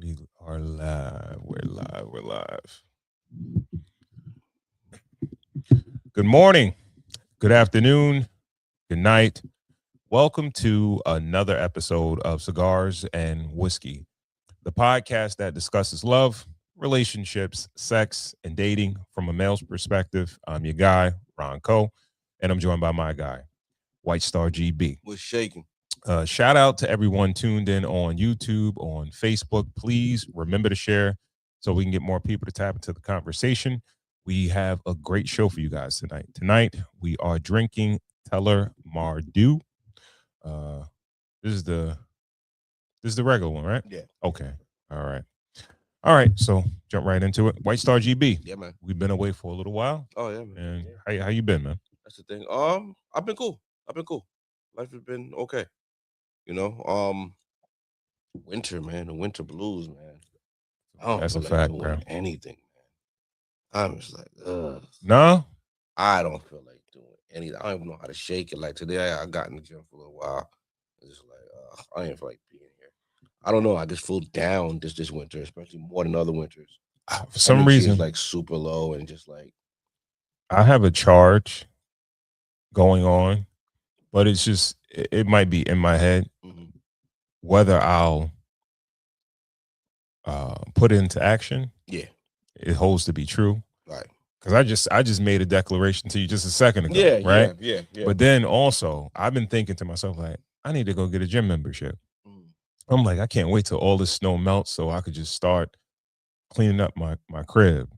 We are live. We're live. We're live. Good morning. Good afternoon. Good night. Welcome to another episode of Cigars and Whiskey, the podcast that discusses love, relationships, sex, and dating from a male's perspective. I'm your guy, Ron Coe, and I'm joined by my guy, White Star GB. Was shaking. Shout out to everyone tuned in on YouTube, on Facebook. Please remember to share so we can get more people to tap into the conversation. We have a great show for you guys tonight. Tonight, we are drinking Teller Mardu. Uh, this is the regular one, right? Yeah. Okay. All right. All right. So jump right into it. White Star GB. Yeah, man. We've been away for a little while. Oh yeah, man. And Yeah. how you been, man? That's the thing. I've been cool. Life has been okay. You know, winter, man. The winter blues, man. I don't That's feel a like fact, doing bro. anything, man. I'm just like, ugh. No? I don't feel like doing anything. I don't even know how to shake it. Like today, I got in the gym for a little while. It's just like, I ain't feel like being here. I don't know. I just feel down this winter, especially more than other winters. For some Energy reason, is like super low and just like I have a charge going on, but it's just it might be in my head whether I'll put it into action. yeah, It holds to be true right. because I just made a declaration to you just a second ago, Yeah, right? yeah. But then also I've been thinking to myself like I need to go get a gym membership. Mm. I'm like I can't wait till all this snow melts so I could just start cleaning up my crib,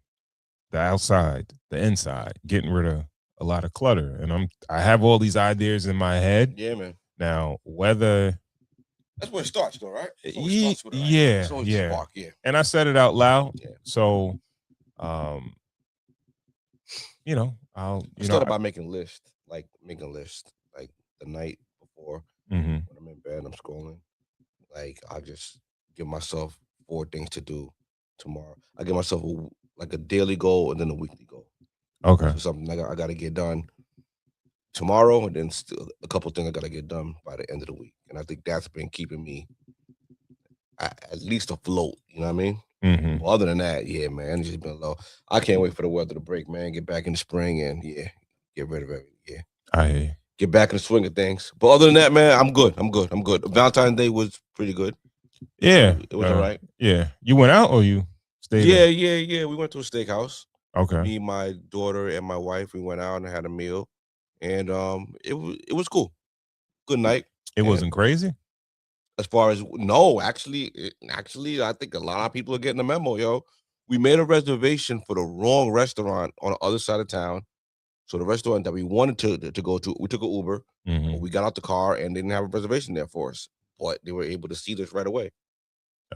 the outside, the inside, getting rid of a lot of clutter. And I have all these ideas in my head. Yeah, man. Now, whether that's where it starts, though, right? yeah, Spark, yeah. And I said it out loud. Yeah. So, you know, I started by making a list, like the night before when I'm in bed, I'm scrolling. Like I just give myself 4 things to do tomorrow. I give myself a daily goal and then a weekly goal. Okay. So something I got to get done tomorrow, and then still a couple things I got to get done by the end of the week. And I think that's been keeping me at least afloat. You know what I mean? Mm-hmm. Well, other than that, yeah, man, energy's been low. I can't wait for the weather to break, man. Get back in the spring and get rid of everything. Yeah, I get back in the swing of things. But other than that, man, I'm good. Valentine's Day was pretty good. Yeah, it was all right. Yeah, you went out or you stayed? Yeah. We went to a steakhouse. Okay. Me, my daughter, and my wife. We went out and had a meal, and it was cool. Good night. It wasn't crazy. As far as no, actually, I think a lot of people are getting the memo, yo. We made a reservation for the wrong restaurant on the other side of town. So the restaurant that we wanted to go to, we took an Uber. Mm-hmm. We got out the car and they didn't have a reservation there for us, but they were able to see us right away.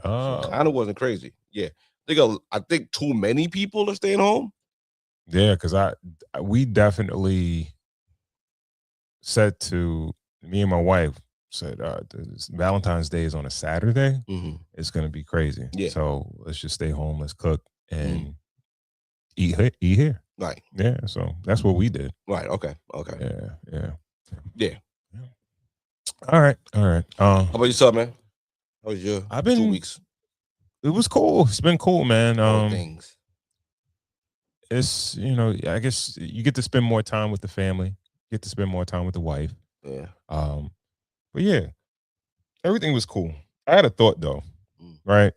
Oh, so kind of wasn't crazy. Yeah, I think too many people are staying home. Yeah, because we definitely said to me and my wife said Valentine's Day is on a Saturday. Mm-hmm. It's gonna be crazy. Yeah. So let's just stay home. Let's cook and eat here. Right. Yeah. So that's what we did. Right. Okay. Yeah. All right. How about yourself, man? How was your 2 weeks? It was cool. It's been cool, man. Things. It's I guess you get to spend more time with the family. Get to spend more time with the wife. Yeah. But yeah, everything was cool. I had a thought though, right?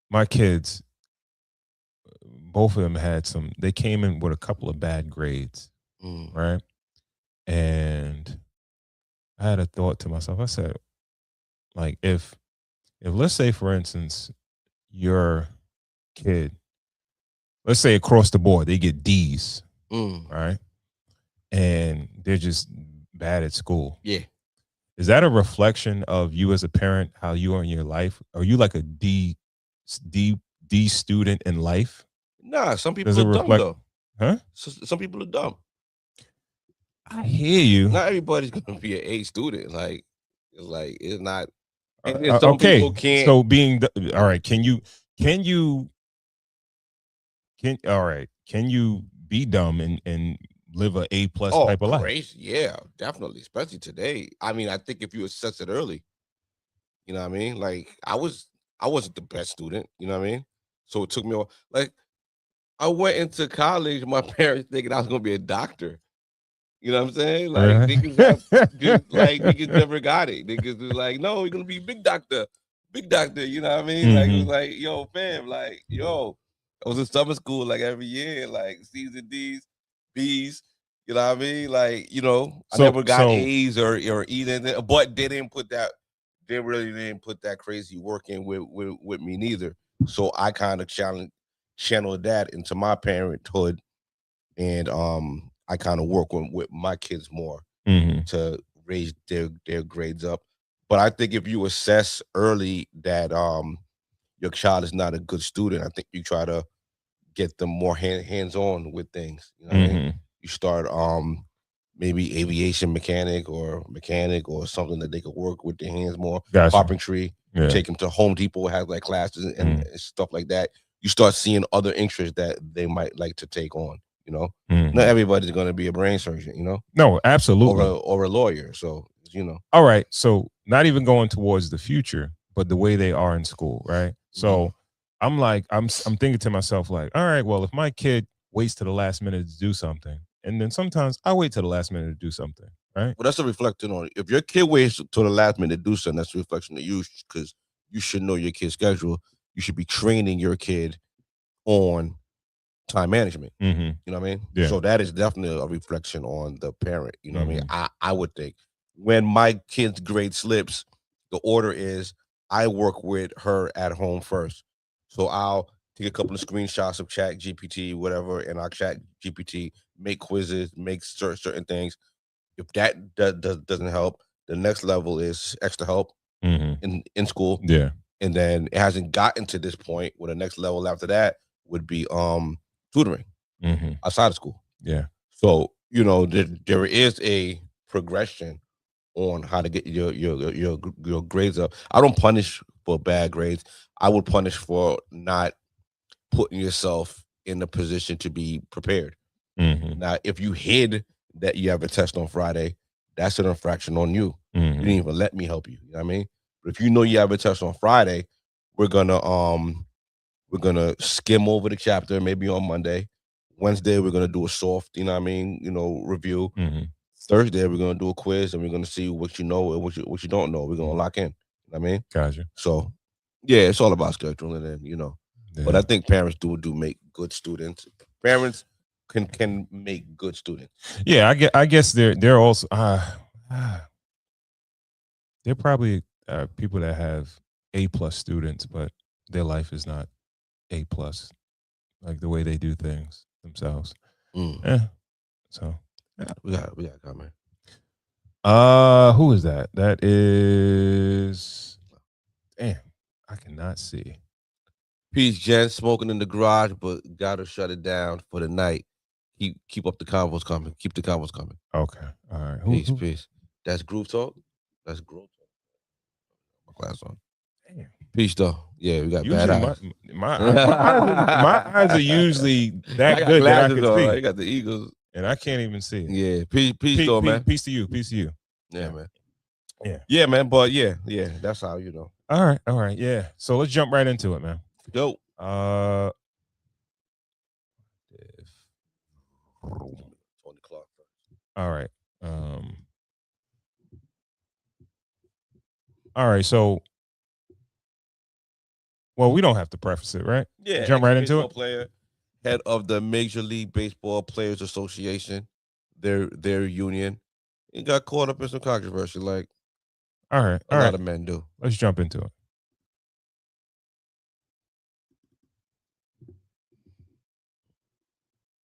My kids, both of them they came in with a couple of bad grades, right? And I had a thought to myself. I said, like, if let's say, for instance, your kid, let's say across the board, they get D's, right? And they're just bad at school. Yeah. Is that a reflection of you as a parent, how you are in your life? Are you like a D student in life? Nah, some people are dumb though. Huh? Some people are dumb. I hear you. Not everybody's gonna be an A student. It's not. Okay. People can't. So all right. Can you be dumb and live a A+ type of life. Crazy. Yeah, definitely. Especially today. I mean, I think if you assess it early, you know what I mean? Like I wasn't the best student, you know what I mean? So it took me like I went into college, my parents thinking I was gonna be a doctor. You know what I'm saying? Like niggas just like niggas never got it. Niggas was like, no, you're gonna be big doctor, big doctor. You know what I mean? Like it was like, yo, fam, like, yo, I was in summer school like every year, like C's and D's, B's. You know what I mean? Like, you know, I never got A's or E's, but they didn't put that. They really didn't put that crazy work in with me neither. So I kind of channeled that into my parenthood, and I kind of work with my kids more to raise their grades up. But I think if you assess early that your child is not a good student, I think you try to get them more hands-on with things. You know what I mean? You start maybe aviation mechanic or something that they could work with their hands more. Carpentry. Yeah. Take them to Home Depot, have like classes and stuff like that. You start seeing other interests that they might like to take on. You know, not everybody's going to be a brain surgeon. You know, no, absolutely, or a lawyer. So you know, all right. So not even going towards the future, but the way they are in school, right? So I'm like, I'm thinking to myself, like, all right, well, if my kid waits to the last minute to do something, and then sometimes I wait to the last minute to do something, right? Well, that's a reflection on it. If your kid waits to the last minute to do something, that's a reflection of you, because you should know your kid's schedule. You should be training your kid on time management. You know what I mean? Yeah. So that is definitely a reflection on the parent. You know what I mean? I would think when my kid's grade slips, the order is I work with her at home first. So I'll take a couple of screenshots of Chat GPT, whatever, and I'll Chat GPT, make quizzes, make certain things. If that doesn't help, the next level is extra help in school. Yeah. And then it hasn't gotten to this point where the next level after that would be tutoring outside of school. Yeah. So, you know, there is a progression on how to get your grades up. I don't punish for bad grades. I would punish for not putting yourself in a position to be prepared. Now, if you hid that you have a test on Friday, that's an infraction on you. You didn't even let me help you. You know what I mean? But if you know you have a test on Friday, we're gonna skim over the chapter maybe on Monday. Wednesday, we're gonna do a soft, you know what I mean, review. Thursday, we're gonna do a quiz and we're gonna see what you know and what you don't know. We're gonna lock in. You know what I mean? Gotcha. So yeah, it's all about scheduling and Yeah. But I think parents do make good students. Parents can make good students. Yeah, I guess they're also they're probably people that have A+ students, but their life is not A+, like the way they do things themselves. Yeah. So we got a comment. Who is that? That is, damn, I cannot see. Peace, Jen. Smoking in the garage, but gotta shut it down for the night. Keep up the convos coming. Keep the convos coming. Okay. All right. Peace. That's Groove Talk. That's Groove Talk. My class on. Damn. Peace, though. Yeah, we got usually bad eyes. My eyes are usually that good that I can see. You got the Eagles. And I can't even see it. Yeah. Peace, though, man. Peace to you. Peace to you. Yeah, man. Yeah. Yeah, man. But yeah. That's how All right. Yeah. So let's jump right into it, man. Go. All right. All right. So, well, we don't have to preface it, right? Yeah. Jump right into it. Player, head of the Major League Baseball Players Association, their union, he got caught up in some controversy, like a lot of men do. Let's jump into it.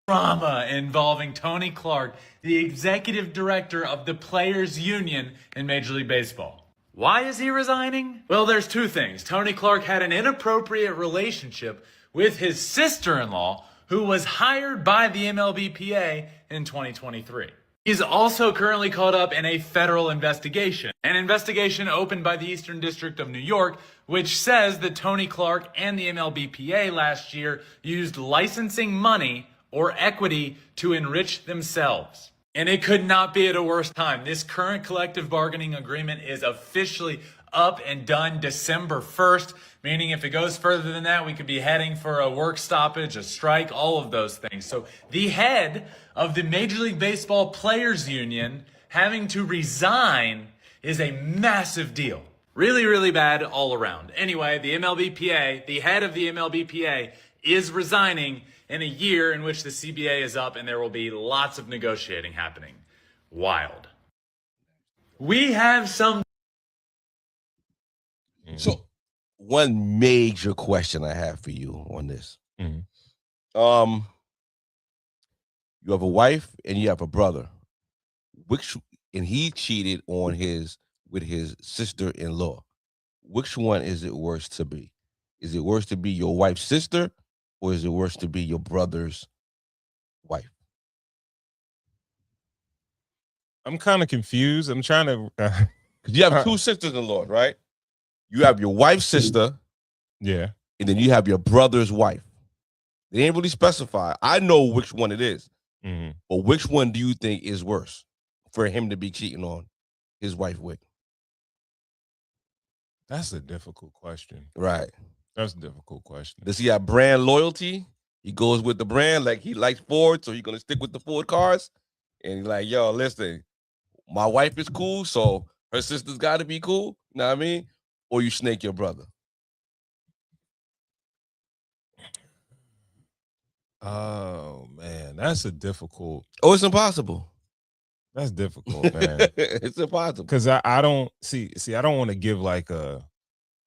Drama involving Tony Clark, the executive director of the Players Union in Major League Baseball. Why is he resigning? Well, there's two things. Tony Clark had an inappropriate relationship with his sister-in-law, who was hired by the MLBPA in 2023. He's also currently caught up in a federal investigation, an investigation opened by the Eastern District of New York, which says that Tony Clark and the MLBPA last year used licensing money or equity to enrich themselves. And it could not be at a worse time. This current collective bargaining agreement is officially up and done December 1st, meaning if it goes further than that, we could be heading for a work stoppage, a strike, all of those things. So the head of the Major League Baseball Players Union having to resign is a massive deal. Really, really bad all around. Anyway, the MLBPA, the head of the MLBPA, is resigning in a year in which the CBA is up and there will be lots of negotiating happening. Wild. We have some... So, one major question I have for you on this. You have a wife and you have a brother. And he cheated on with his sister-in-law. Which one is it worse to be? Is it worse to be your wife's sister, or is it worse to be your brother's wife? I'm kind of confused. I'm trying to... Because you have two sisters-in-law, right? You have your wife's sister. Yeah. And then you have your brother's wife. They ain't really specify. I know which one it is. But which one do you think is worse for him to be cheating on his wife with? That's a difficult question. Right. That's a difficult question. Does he have brand loyalty? He goes with the brand, like he likes Ford, so he's going to stick with the Ford cars. And he's like, yo, listen, my wife is cool, so her sister's got to be cool. You know what I mean? Or you snake your brother. Oh, man. That's a difficult... Oh, it's impossible. That's difficult, man. It's impossible. Because I don't see, I don't want to give like a,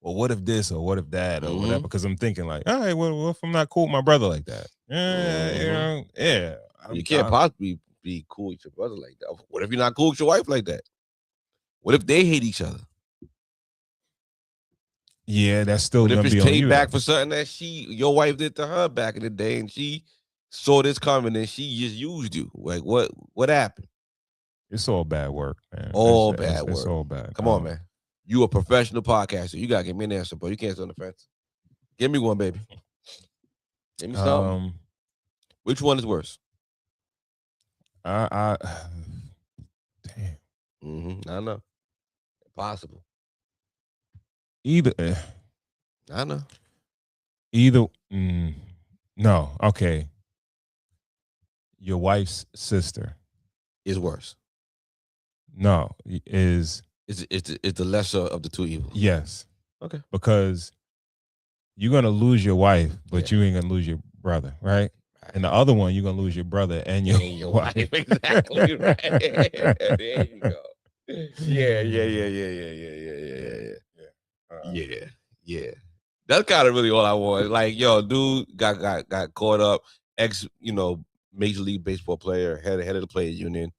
well, what if this or what if that or whatever? Because I'm thinking like, all right, well, if I'm not cool with my brother like that? You can't possibly be cool with your brother like that. What if you're not cool with your wife like that? What if they hate each other? Yeah, that's still what gonna if be it's on paid you, back though. for something that your wife did to her back in the day, and she saw this coming and she just used you? Like what happened? It's all bad work, man. All bad work. It's all bad. Come on, man. You a professional podcaster. You gotta give me an answer, bro. You can't sit on the fence. Give me one, baby. Give me something. Which one is worse? Damn. I know. Impossible. Either. I know. Either. No. Okay. Your wife's sister is worse. No, is the lesser of the two evils. Yes. Okay. Because you're gonna lose your wife, but you ain't gonna lose your brother, right? And the other one, you're gonna lose your brother and your wife. Exactly right. There you go. Yeah. That's kind of really all I want. Like, yo, dude got caught up. Major League Baseball player, head of the player union.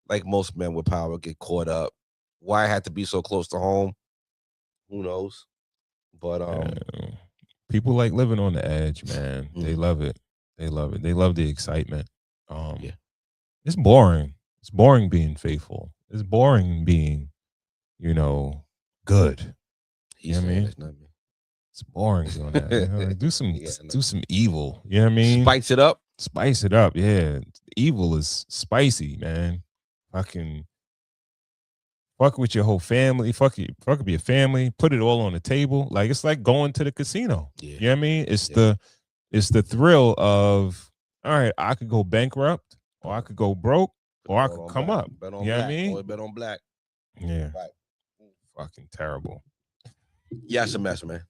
Like most men with power get caught up. Why it had to be so close to home? Who knows? But people like living on the edge, man. They love it. They love it. They love the excitement. It's boring. It's boring being faithful. It's boring being, good. You know what I mean? That's not me. It's boring doing that. Like, do some evil. You know what I mean? Spice it up. Spice it up. Yeah. Evil is spicy, man. Fucking fuck with your whole family. Fuck with your family. Put it all on the table. Like, it's like going to the casino. Yeah. You know what I mean? It's the thrill of, all right, I could go bankrupt, or I could go broke, or I could come up. Bet on you know black. What I mean? Always bet on black. Yeah. Right. Fucking terrible. Yeah, it's a mess, man.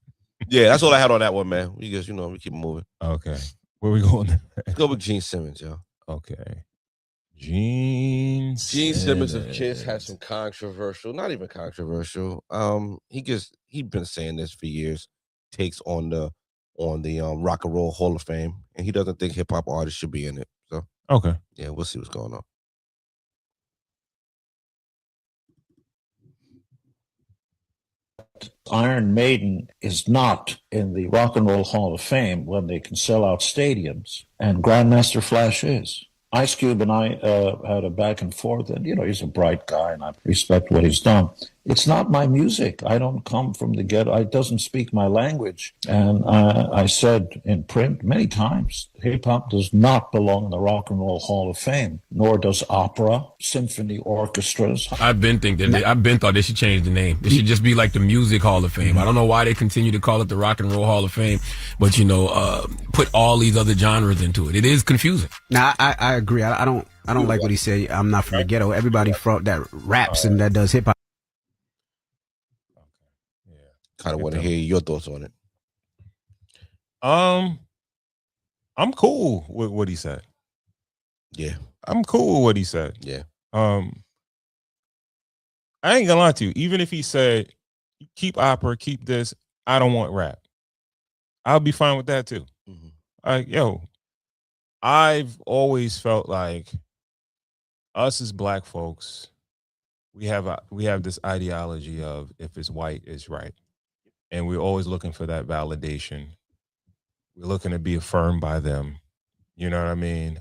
Yeah, that's all I had on that one, man. We just, we keep moving. Okay. Where we going? Let's go with Gene Simmons, yo. Okay. Gene Simmons of Kiss had some controversial, not even controversial. He's been saying this for years. Takes on the Rock and Roll Hall of Fame, and he doesn't think hip hop artists should be in it. So okay, yeah, we'll see what's going on. Iron Maiden is not in the Rock and Roll Hall of Fame when they can sell out stadiums, and Grandmaster Flash is. Ice Cube and I had a back and forth, and he's a bright guy, and I respect what he's done. It's not my music. I don't come from the ghetto. It doesn't speak my language. And I said in print many times, hip hop does not belong in the Rock and Roll Hall of Fame, nor does opera, symphony orchestras. I've been thought they should change the name. It should just be like the Music Hall of Fame. I don't know why they continue to call it the Rock and Roll Hall of Fame, but put all these other genres into it. It is confusing. Now I agree. I don't like what he said. I'm not from the ghetto. Everybody from that raps and that does hip hop. Kind of want to hear your thoughts on it. I'm cool with what he said. Yeah, I'm cool with what he said. Yeah. I ain't gonna lie to you. Even if he said, keep opera, keep this, I don't want rap, I'll be fine with that too. Mm-hmm. I've always felt like us as black folks, we have this ideology of if it's white, it's right. And we're always looking for that validation. We're looking to be affirmed by them. You know what I mean?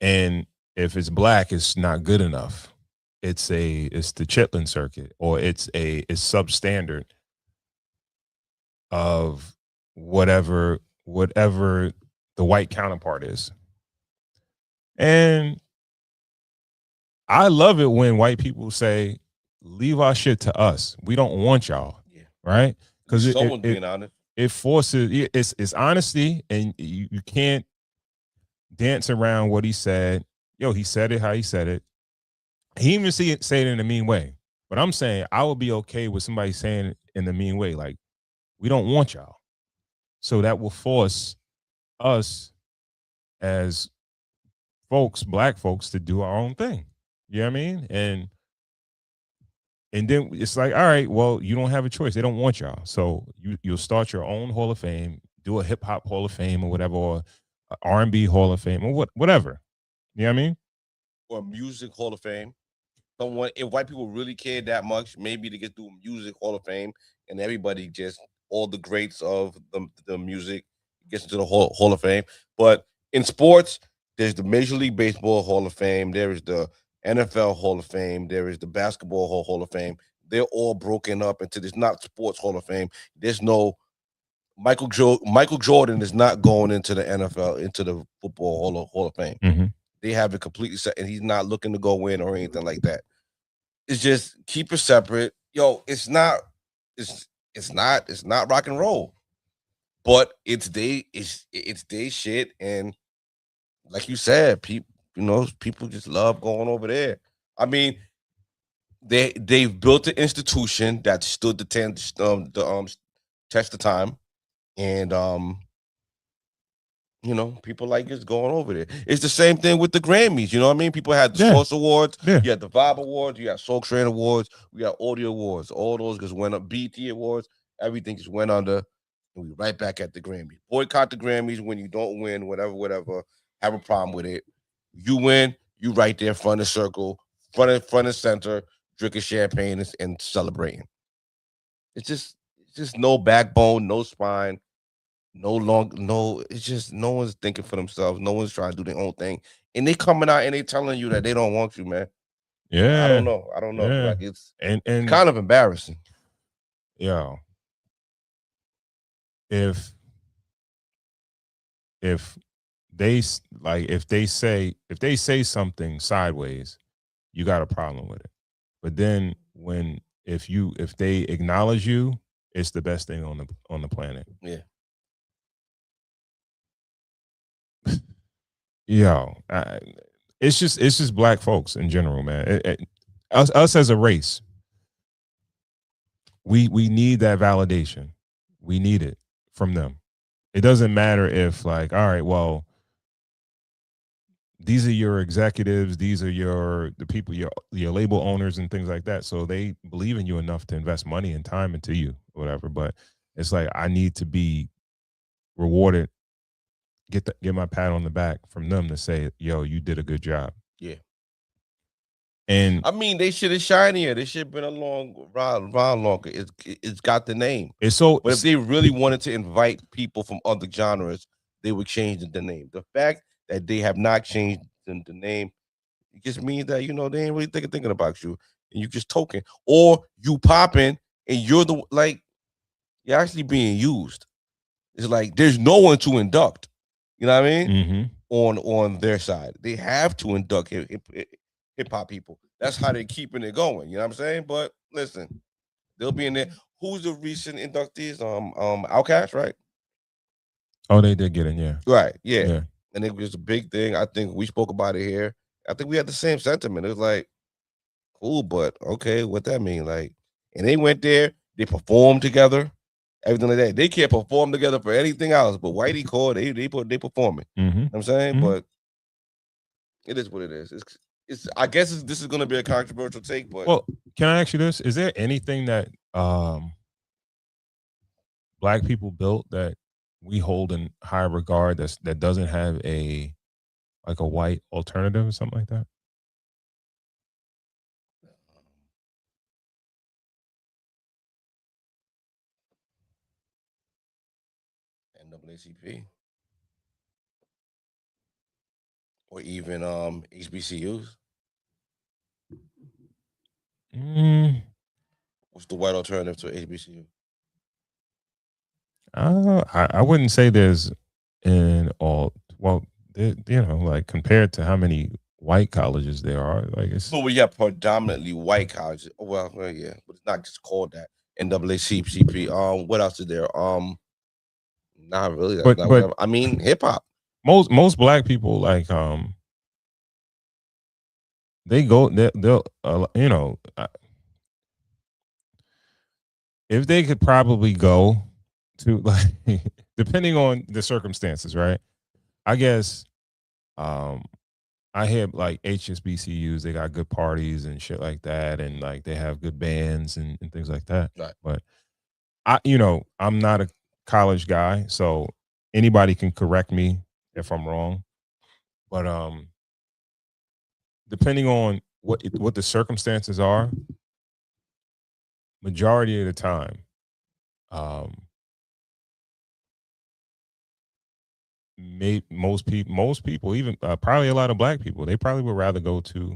And if it's black, it's not good enough. It's the Chitlin circuit, or it's substandard of whatever the white counterpart is. And I love it when white people say, leave our shit to us. We don't want y'all. Yeah. Right? Because someone being honest. It forces it's honesty, and you can't dance around what he said. He said it how he said it. He even say it in a mean way. But I'm saying I would be okay with somebody saying it in a mean way, like, we don't want y'all. So that will force us as folks, black folks, to do our own thing. You know what I mean? And then it's like, all right, well, you don't have a choice. They don't want y'all. So you'll start your own Hall of Fame, do a hip hop Hall of Fame or whatever, or R&B Hall of Fame or whatever. You know what I mean? Or a music Hall of Fame. Someone, if white people really cared that much, maybe to get through a music Hall of Fame, and everybody just, all the greats of the music gets into the Hall of Fame. But in sports, there's the Major League Baseball Hall of Fame. There is the NFL Hall of Fame. There is the Basketball Hall of Fame. They're all broken up into this, not Sports Hall of Fame. There's no Michael Jordan is not going into the NFL, into the Football Hall of Fame. Mm-hmm. They have it completely set, and he's not looking to go in or anything like that. It's just keep it separate. It's not rock and roll, but it's they shit, and like you said, people just love going over there. I mean, they've built an institution that stood the test of time, and people like just going over there. It's the same thing with the Grammys. You know what I mean? People had the Source Awards, you had the Vibe Awards, you had Soul Train Awards, we got Audio Awards. All those just went up. BET Awards, everything just went under, and we right back at the Grammys. Boycott the Grammys when you don't win, whatever. Have a problem with it. You win, you right there, front of circle, front and center, drinking champagne and celebrating. It's just no backbone, no spine. It's just no one's thinking for themselves. No one's trying to do their own thing. And they coming out and they telling you that they don't want you, man. Yeah. I don't know. Yeah. Like it's kind of embarrassing. Yeah. If they say something sideways, you got a problem with it. But then if they acknowledge you, it's the best thing on the planet. Yeah. It's just black folks in general, man. Us as a race, we need that validation. We need it from them. It doesn't matter if, like, all right, well, these are your executives, these are the people, your label owners and things like that. So they believe in you enough to invest money and time into you, whatever. But it's like, I need to be rewarded, get my pat on the back from them to say, yo, you did a good job. Yeah. And I mean, they should have shinier. They should have been around longer. It's got the name. But if they really wanted to invite people from other genres, they would change the name. The fact that they have not changed the name, it just means that, you know, they ain't really thinking about you, and you just token, or you popping, and you're you're actually being used. It's like there's no one to induct. You know what I mean? Mm-hmm. On their side, they have to induct hip hop people. That's how they're keeping it going. You know what I'm saying? But listen, they'll be in there. Who's the recent inductees? Outkast, right? Oh, they did get in, yeah. Right, yeah. And it was a big thing. I think we spoke about it here. I think we had the same sentiment. It was like, cool, but okay, what that mean? Like, and they went there, they performed together, everything like that. They can't perform together for anything else, but Whitey Core, they performing. Mm-hmm. You know what I'm saying? Mm-hmm. But it is what it is. It's I guess this is gonna be a controversial take, but well, can I ask you this? Is there anything that Black people built that we hold in high regard that doesn't have a white alternative or something like that? NAACP or even HBCUs. What's the white alternative to HBCU? I wouldn't say there's like compared to how many white colleges there are, like it's. But we have predominantly white colleges. Well, yeah, but it's not just called that. NAACP. What else is there? Not really. That's not whatever. I mean, hip hop. Most Black people they go. They'll if they could probably go to like depending on the circumstances, right? I guess I hear like HSBCUs, they got good parties and shit like that, and like they have good bands and things like that. Right. But I'm not a college guy, so anybody can correct me if I'm wrong. But depending on what the circumstances are, majority of the time, most people, even probably a lot of Black people, they probably would rather go to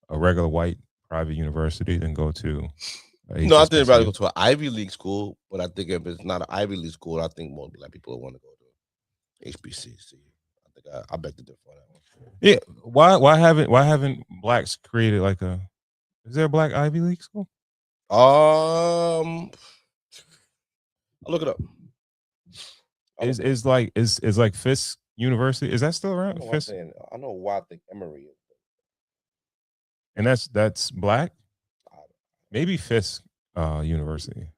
a regular white private university than go to. No, I think they'd rather go to an Ivy League school, but I think if it's not an Ivy League school, I think most Black people want to go to HBCC. I think I bet the difference on that one. Yeah, why haven't Blacks created like a? Is there a Black Ivy League school? I'll look it up. Is like Fisk University? Is that still around? I know why I think Emory is. And that's Black? Maybe Fisk University.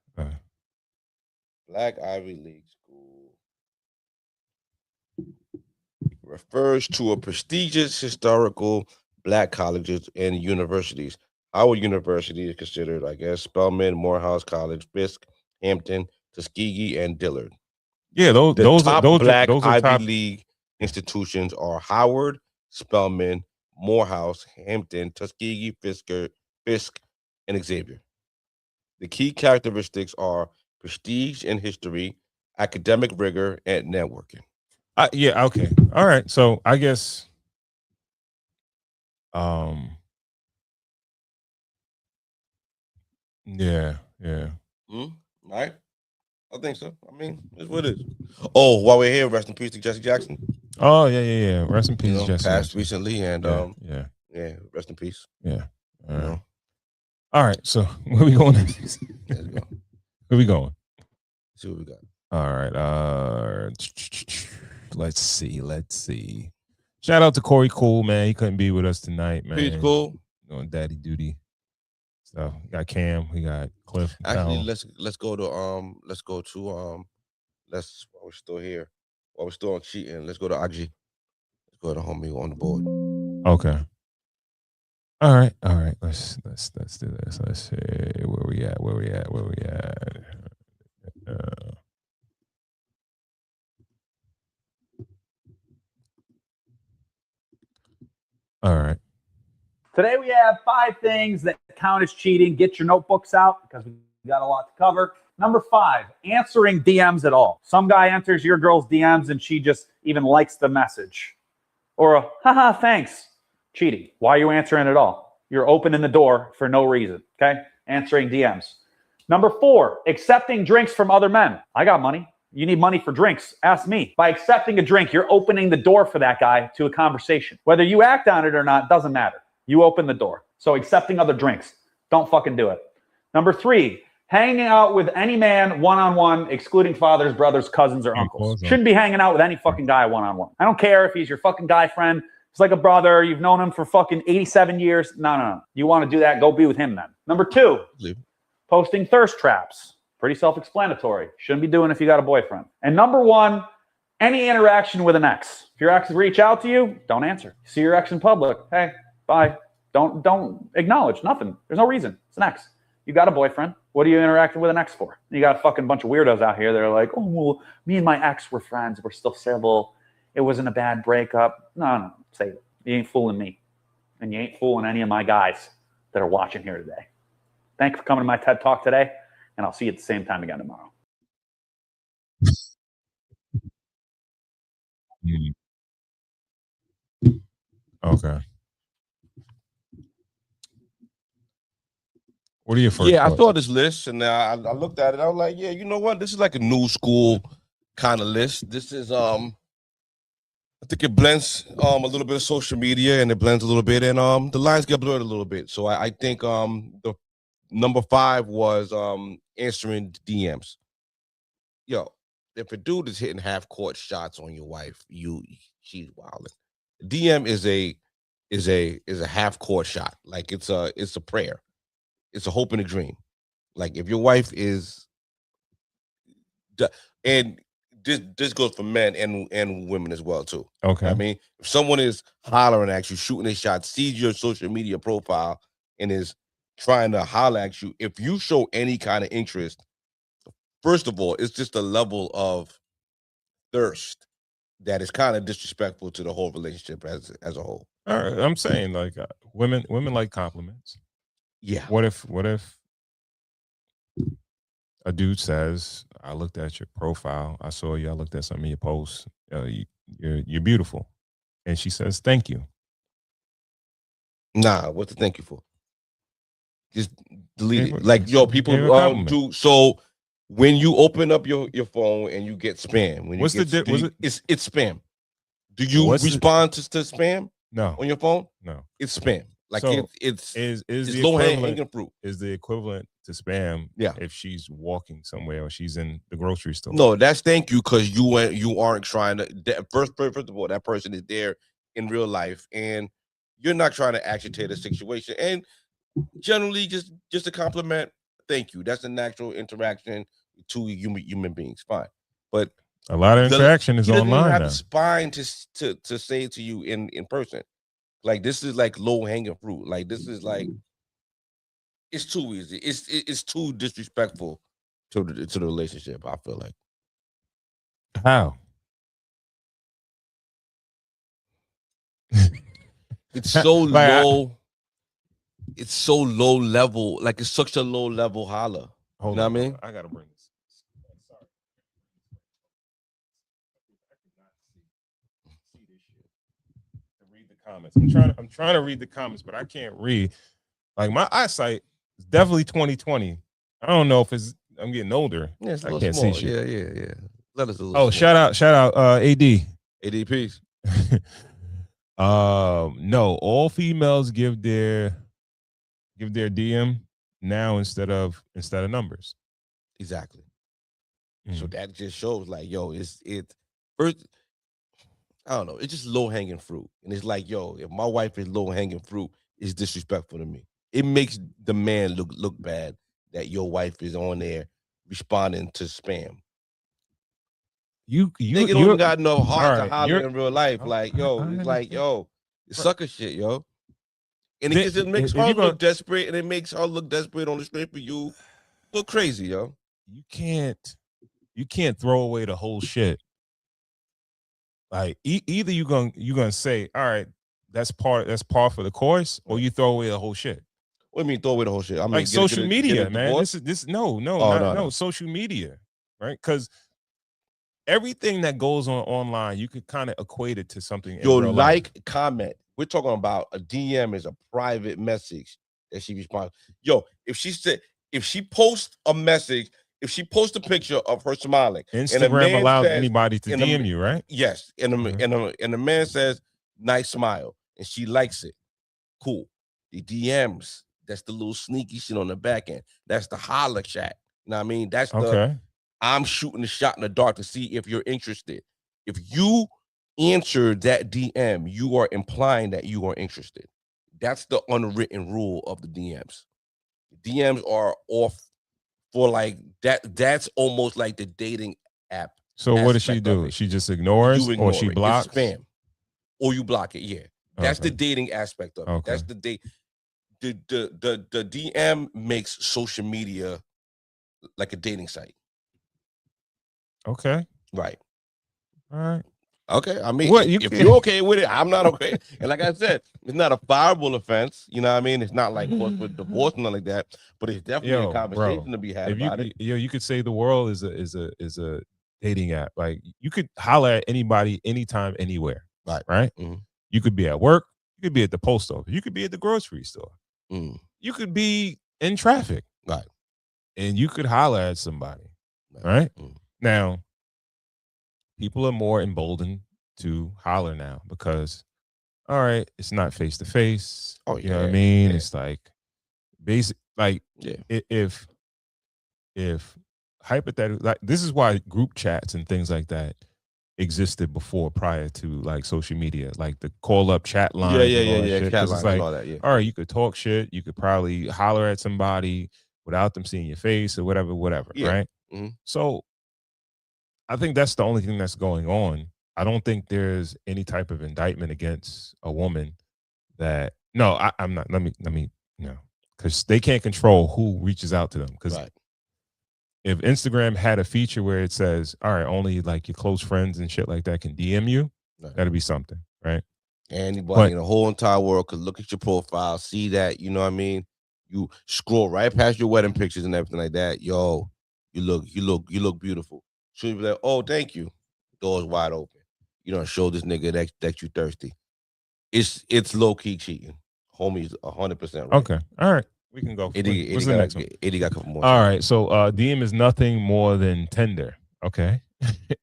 Black Ivy League school refers to a prestigious historical Black colleges and universities. Howard University is considered, I guess, Spelman, Morehouse College, Fisk, Hampton, Tuskegee, and Dillard. Yeah, those top Black Ivy top League institutions are Howard, Spelman, Morehouse, Hampton, Tuskegee, Fisk, and Xavier. The key characteristics are prestige in history, academic rigor, and networking. Yeah, okay. All right. So I guess yeah. Right? I think so. I mean, it's what it is. Oh, while we're here, rest in peace to Jesse Jackson. Oh, yeah. Rest in peace, Jesse. Passed Jackson. recently, and yeah, rest in peace. Yeah. All right. So where we going next? Let's go. Where we going? Let's see what we got. All right. Let's see. Shout out to Corey Cool, man. He couldn't be with us tonight, man. He's cool. On daddy duty. So we got Cam, we got Cliff. Actually, let's go to while we're still here, while we're still on cheating, let's go to IG. Let's go to homie on the board. Okay. All right. Let's do this. Let's see where we at. All right. Today we have 5 things that count as cheating. Get your notebooks out because we got a lot to cover. Number 5, answering DMs at all. Some guy enters your girl's DMs and she just even likes the message. or a haha, thanks. Cheating. Why are you answering at all? You're opening the door for no reason. Okay? Answering DMs. Number 4, accepting drinks from other men. I got money. You need money for drinks. Ask me. By accepting a drink, you're opening the door for that guy to a conversation. Whether you act on it or not, doesn't matter. You open the door. So accepting other drinks. Don't fucking do it. Number 3, hanging out with any man one-on-one, excluding fathers, brothers, cousins, or uncles. Shouldn't be hanging out with any fucking guy one-on-one. I don't care if he's your fucking guy friend. He's like a brother. You've known him for fucking 87 years. No. You want to do that, go be with him then. Number 2, posting thirst traps. Pretty self-explanatory. Shouldn't be doing if you got a boyfriend. And number 1, any interaction with an ex. If your ex reach out to you, don't answer. See your ex in public. Hey, bye. Don't acknowledge nothing. There's no reason. It's an ex. You got a boyfriend. What are you interacting with an ex for? You got a fucking bunch of weirdos out here that are like, oh, well, me and my ex were friends. We're still civil. It wasn't a bad breakup. No. Say it. You ain't fooling me. And you ain't fooling any of my guys that are watching here today. Thanks for coming to my TED Talk today. And I'll see you at the same time again tomorrow. Okay. What are your first thoughts? I saw this list and I looked at it. I was like, yeah, you know what? This is like a new school kind of list. This is I think it blends a little bit of social media and it blends a little bit and the lines get blurred a little bit. So I think the number 5 was answering DMs. Yo, if a dude is hitting half court shots on your wife, she's wilding. DM is a half court shot. Like it's a prayer. It's a hope and a dream. Like if your wife is, and this goes for men and women as well too. Okay. I mean, if someone is hollering at you, shooting a shot, sees your social media profile and is trying to holler at you, if you show any kind of interest, first of all, it's just a level of thirst that is kind of disrespectful to the whole relationship as a whole. All right, I'm saying like women like compliments. Yeah. What if a dude says, I looked at your profile, I saw you, I looked at some of your posts, you're beautiful, and she says thank you. Nah, what to thank you for? Just delete it. Like, yo, people do. So when you open up your phone and you get spam, when what's it's spam. Do you respond to spam? No. On your phone? No. It's spam. Like so it's low hanging fruit. Is the equivalent to spam? Yeah. If she's walking somewhere or she's in the grocery store. No, that's thank you because you aren't trying to. First of all, that person is there in real life, and you're not trying to agitate a situation. And generally, just a compliment. Thank you. That's a natural interaction to human beings. Fine, but a lot of interaction is online. You don't have now. the spine to say to you in person. Like this is like low hanging fruit. Like this is like it's too easy. It's too disrespectful to the relationship. I feel like. How? It's so low. It's so low level. Like it's such a low level holler. You know what I mean? I gotta bring this. Sorry. Read the comments. I'm trying to read the comments, but I can't read. Like my eyesight is definitely 20/20. I don't know if I'm getting older. Yeah, I can't see shit. Yeah. Let us. Oh, shout out, AD. ADPs. No, all females give their DM now instead of numbers. Exactly. So that just shows like, yo, it's first. I don't know. It's just low hanging fruit, and it's like, yo, if my wife is low hanging fruit, it's disrespectful to me. It makes the man look bad that your wife is on there responding to spam. You don't got no heart to holler in real life. Like, yo, it's like, yo, it's sucker shit, yo. And it just makes her look desperate, and it makes her look desperate on the street for you. Look crazy, yo. You can't throw away the whole shit. Like either you're gonna say, all right, that's par for the course, or you throw away the whole shit. What do you mean throw away the whole shit? I mean, like social media, man. No, social media, right? Because everything that goes on online, you could kind of equate it to something. Your in real life. comment. We're talking about a DM is a private message that she responds. Yo, if she posts a message, if she posts a picture of her smiling, Instagram allows anybody to DM you, right? Yes, and the man says, "Nice smile," and she likes it. Cool. The DMs, that's the little sneaky shit on the back end. That's the holler chat. You know what I mean? That's the I'm shooting the shot in the dark to see if you're interested. If you answer that DM, you are implying that you are interested. That's the unwritten rule of the DMs. DMs are off for like that. That's almost like the dating app. So what does she do? She just ignores, or she blocks? It's spam, or you block it. Yeah, that's the dating aspect of it. That's the date. The DM makes social media like a dating site. Okay. Right. All right. Okay. I mean, if you're okay with it, I'm not okay. And like I said, it's not a fireable offense. You know what I mean? It's not like with divorce and nothing like that. But it's definitely a conversation to be had about it. You could say the world is a dating app. Like you could holler at anybody, anytime, anywhere. Right. Mm-hmm. You could be at work. You could be at the post office. You could be at the grocery store. Mm. You could be in traffic. Right. And you could holler at somebody. Right. Mm. Now, people are more emboldened to holler now because, all right, it's not face to face. Oh, you know what I mean? Yeah. It's like basic, like if hypothetically, like this is why group chats and things like that existed before, prior to like social media, like the call up chat line. Yeah. Chat line, like, all that. Yeah. All right, you could talk shit. You could probably holler at somebody without them seeing your face or whatever. Yeah. Right. Mm-hmm. So I think that's the only thing that's going on. I don't think there's any type of indictment against a woman that I'm not. Let me because they can't control who reaches out to them. Because if Instagram had a feature where it says, all right, only like your close friends and shit like that can DM you, that'd be something, right? Anybody in the whole entire world could look at your profile, see that, you know what I mean? You scroll right past your wedding pictures and everything like that. Yo, you look beautiful. So you be like, oh, thank you. Doors wide open. You don't show this nigga that you thirsty. It's low key cheating. Homie's 100% right. Okay. All right. We can go. What's the next one? 80 got a couple more. All right. So DM is nothing more than Tinder. Okay.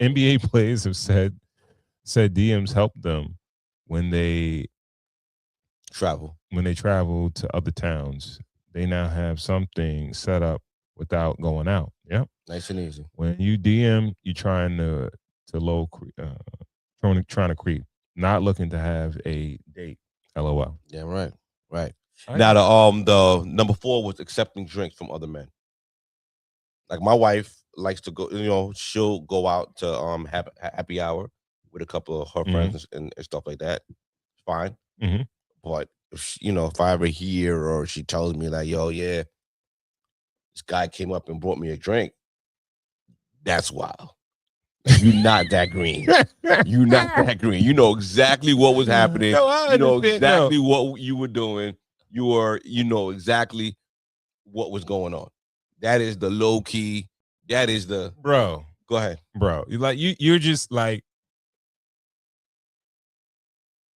NBA players have said DMs help them when they travel to other towns. They now have something set up without going out. Yep. Nice and easy. When you DM, you trying to trying to creep, not looking to have a date. LOL. Yeah, right. Now the number 4 was accepting drinks from other men. Like my wife likes to go, she'll go out to happy hour with a couple of her friends and stuff like that. Fine. Mm-hmm. But if I ever hear or she tells me like, yo, yeah, this guy came up and brought me a drink, that's wild. You're not that green. You're not that green. You know exactly what was happening. You know exactly what you were doing. You know exactly what was going on. That is the low key. That is the bro. Go ahead, bro. You're just like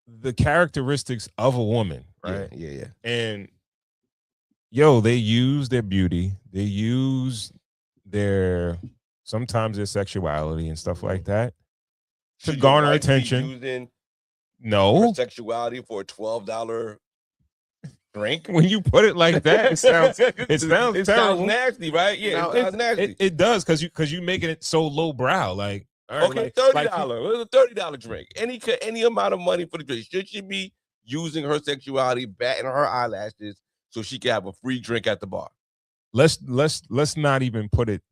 the characteristics of a woman, right? Yeah. And they use their beauty. They use sometimes their sexuality and stuff like that to garner attention. Using her sexuality for a $12 drink. When you put it like that, it sounds terrible. Sounds nasty, right? Yeah, it sounds nasty. It does because you making it so low brow. Like, all right, okay, $30. It's a $30 drink. Any amount of money for the drink. Should she be using her sexuality, batting her eyelashes, so she can have a free drink at the bar? Let's not even put it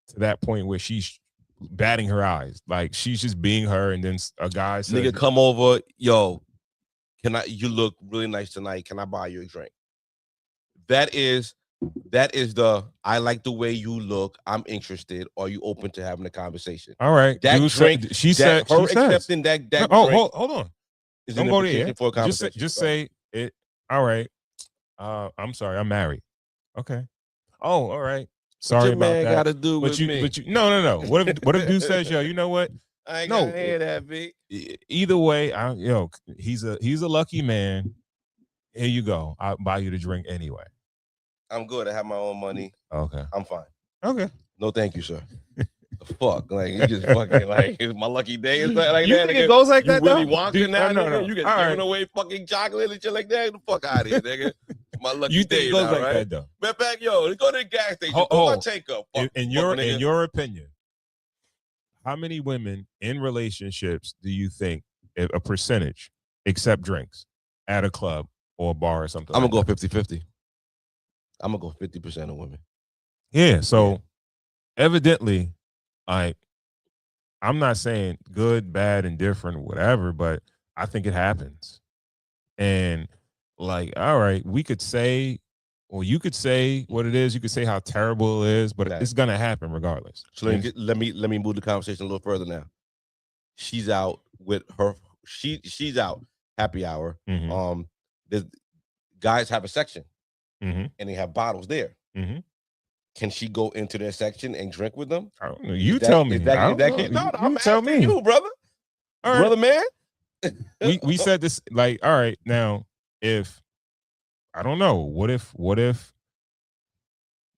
to that point where she's batting her eyes. Like she's just being her, and then a guy says, "Nigga, come over, yo. You look really nice tonight. Can I buy you a drink?" That is the I like the way you look. I'm interested. Are you open to having a conversation? All right. That drink. She said accepting that. Hold on. Don't go there. For a conversation. Just say it. All right. I'm sorry. I'm married. Okay. Oh, all right. Sorry what your about man that. got to do with me? But no. What if dude says, yo, you know what? I ain't No, got to hear that, big. Either way, he's a lucky man. Here you go. I'll buy you the drink anyway. I'm good. I have my own money. Okay. I'm fine. Okay. No, thank you, sir. The fuck, like you just fucking like it's my lucky day and stuff like You that. think it goes like you that, Willy though? Wonka Dude, now, no, nigga. no. You get All giving right. away fucking chocolate and shit like that. Get the fuck out of here, nigga. My lucky You day think it goes now, like right? that, though? Matter of fact, yo, let's go to the gas station. Oh, Go my take up. In your opinion, how many women in relationships do you think a percentage accept drinks at a club or a bar or something? I'm like gonna go 50-50. I'm gonna go 50% of women. Yeah. So evidently, I'm not saying good, bad, indifferent, whatever, but I think it happens. And like, all right, we could say, or you could say what it is. You could say how terrible it is, but it's gonna happen regardless. So let me move the conversation a little further now. She's out with her. She's out happy hour. Mm-hmm. The guys have a section, mm-hmm. and they have bottles there. Mm-hmm. Can she go into their section and drink with them? I don't know. You tell me. I'm tell me, you, brother. All brother, right. man. we said this like, all right, now if I don't know, what if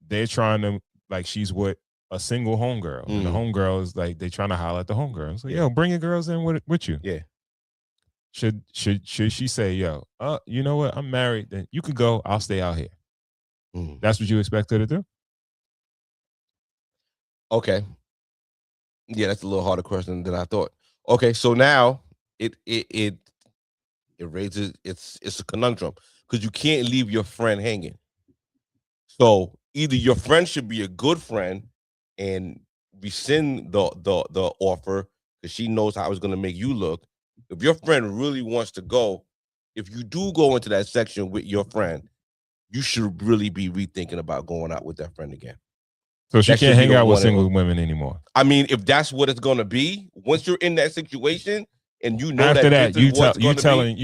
they're trying to, like, she's with a single homegirl and the homegirl is like, they trying to holler at the homegirl. It's like, yo, bring your girls in with you. Yeah. Should she say, yo, you know what? I'm married. Then you could go. I'll stay out here. That's what you expect her to do? Okay. Yeah, that's a little harder question than I thought. Okay, so now it raises it's a conundrum because you can't leave your friend hanging. So either your friend should be a good friend and rescind the offer because she knows how it's going to make you look. If your friend really wants to go, if you do go into that section with your friend, you should really be rethinking about going out with that friend again. So she can't hang out with single women anymore. I mean, if that's what it's going to be, once you're in that situation and you know after that you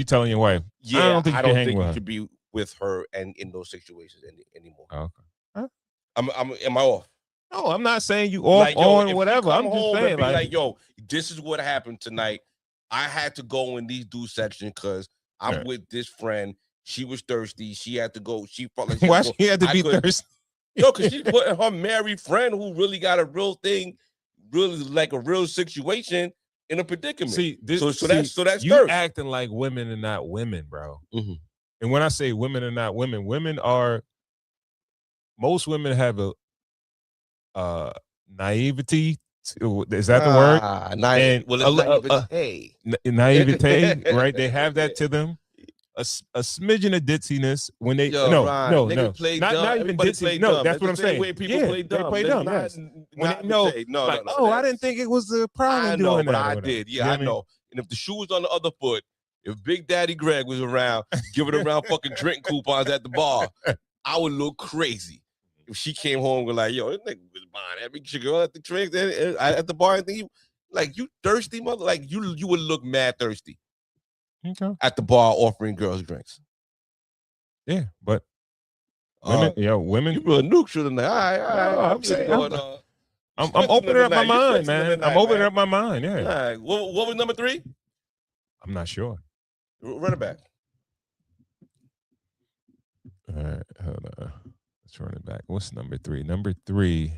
telling your wife, yeah, I don't think you should be with her and in those situations anymore. Okay. Huh? Am I off? No, I'm not saying you off, like, on whatever. I'm just saying, like, yo, this is what happened tonight. I had to go in these dudes section because I'm with this friend. She was thirsty. She had to go. She felt like she had to be thirsty. Yo, because she's putting her married friend who really got a real thing, really like a real situation, in a predicament. See, so that's you thirst. Acting like women are not women, bro. Mm-hmm. And when I say women are not women, most women have a naivety. Is that the word? Naivete, right? They have that to them. A smidgen of ditziness when they no, not even ditzy. No, that's what I'm saying. People play dumb. They play dumb. I didn't think it was a problem. I know, but I did. Yeah, I know. And if the shoe was on the other foot, if Big Daddy Greg was around, giving around fucking drink coupons at the bar, I would look crazy. If she came home with like, yo, this nigga was buying every girl at the drink at the bar and think, like, you thirsty mother, like you would look mad thirsty. Okay. At the bar offering girls drinks. Yeah, but women. You real neutral tonight. All right. I'm saying, I'm opening up my mind, man. I'm opening up my mind. Yeah. All right. What was number 3? I'm not sure. Run it back. All right, hold on. Let's run it back. What's number 3? Number 3.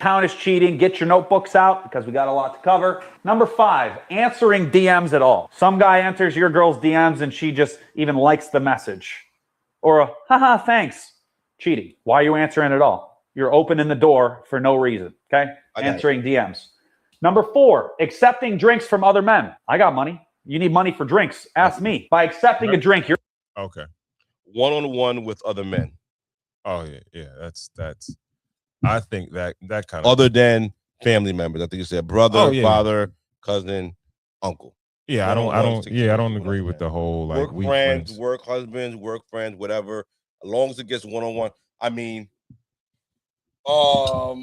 Count as cheating. Get your notebooks out because we got a lot to cover. Number 5, answering DMs at all. Some guy enters your girl's DMs and she just even likes the message. Or a, haha, thanks. Cheating. Why are you answering at all? You're opening the door for no reason, okay? Answering DMs. Number 4, accepting drinks from other men. I got money. You need money for drinks. Ask me. By accepting a drink, you're... Okay. One-on-one with other men. Oh, yeah. That's... I think that kind of... Other than family members. I think you said brother, father, cousin, uncle. Yeah, I don't agree with the whole, like, work friends, work husbands, work friends, whatever. As long as it gets one-on-one. I mean, her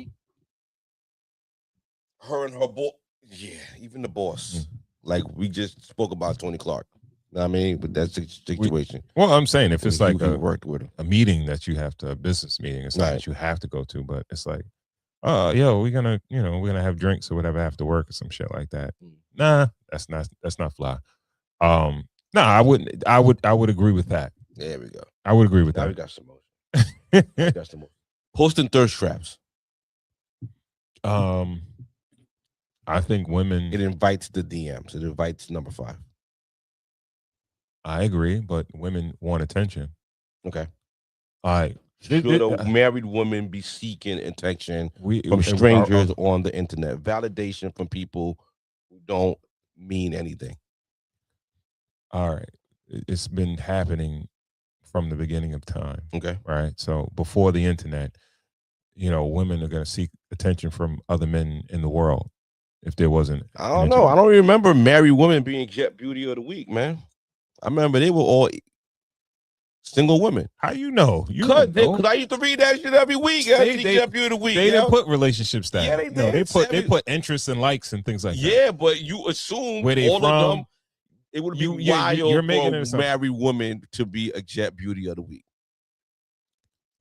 and her boss. Yeah, even the boss. Like we just spoke about Tony Clark. I mean, but that's the situation. Well, I'm saying if it's like worked with a meeting that you have to, a business meeting, it's not that you have to go to, but it's like, we're gonna have drinks or whatever after work or some shit like that. Nah, that's not fly. I wouldn't. I would agree with that. There we go. I would agree with now that. We got some motion. Got some motion. Posting thirst traps. I think women. It invites the DMs. It invites number 5. I agree, but women want attention. Okay. All right. Should a married woman be seeking attention from strangers on the internet? Validation from people who don't mean anything. All right. It's been happening from the beginning of time. Okay. Right. So before the internet, women are going to seek attention from other men in the world. If there wasn't, I don't know. I don't remember married women being Jet Beauty of the Week, man. I remember they were all single women. How you know? Because I used to read that shit every week. They Jet Beauty of the Week. They didn't put relationship stats. Yeah, they did. They put interests and likes and things like that. Yeah, but you assume where they all from, of them. It would be wild you're making for a married woman to be a Jet Beauty of the Week.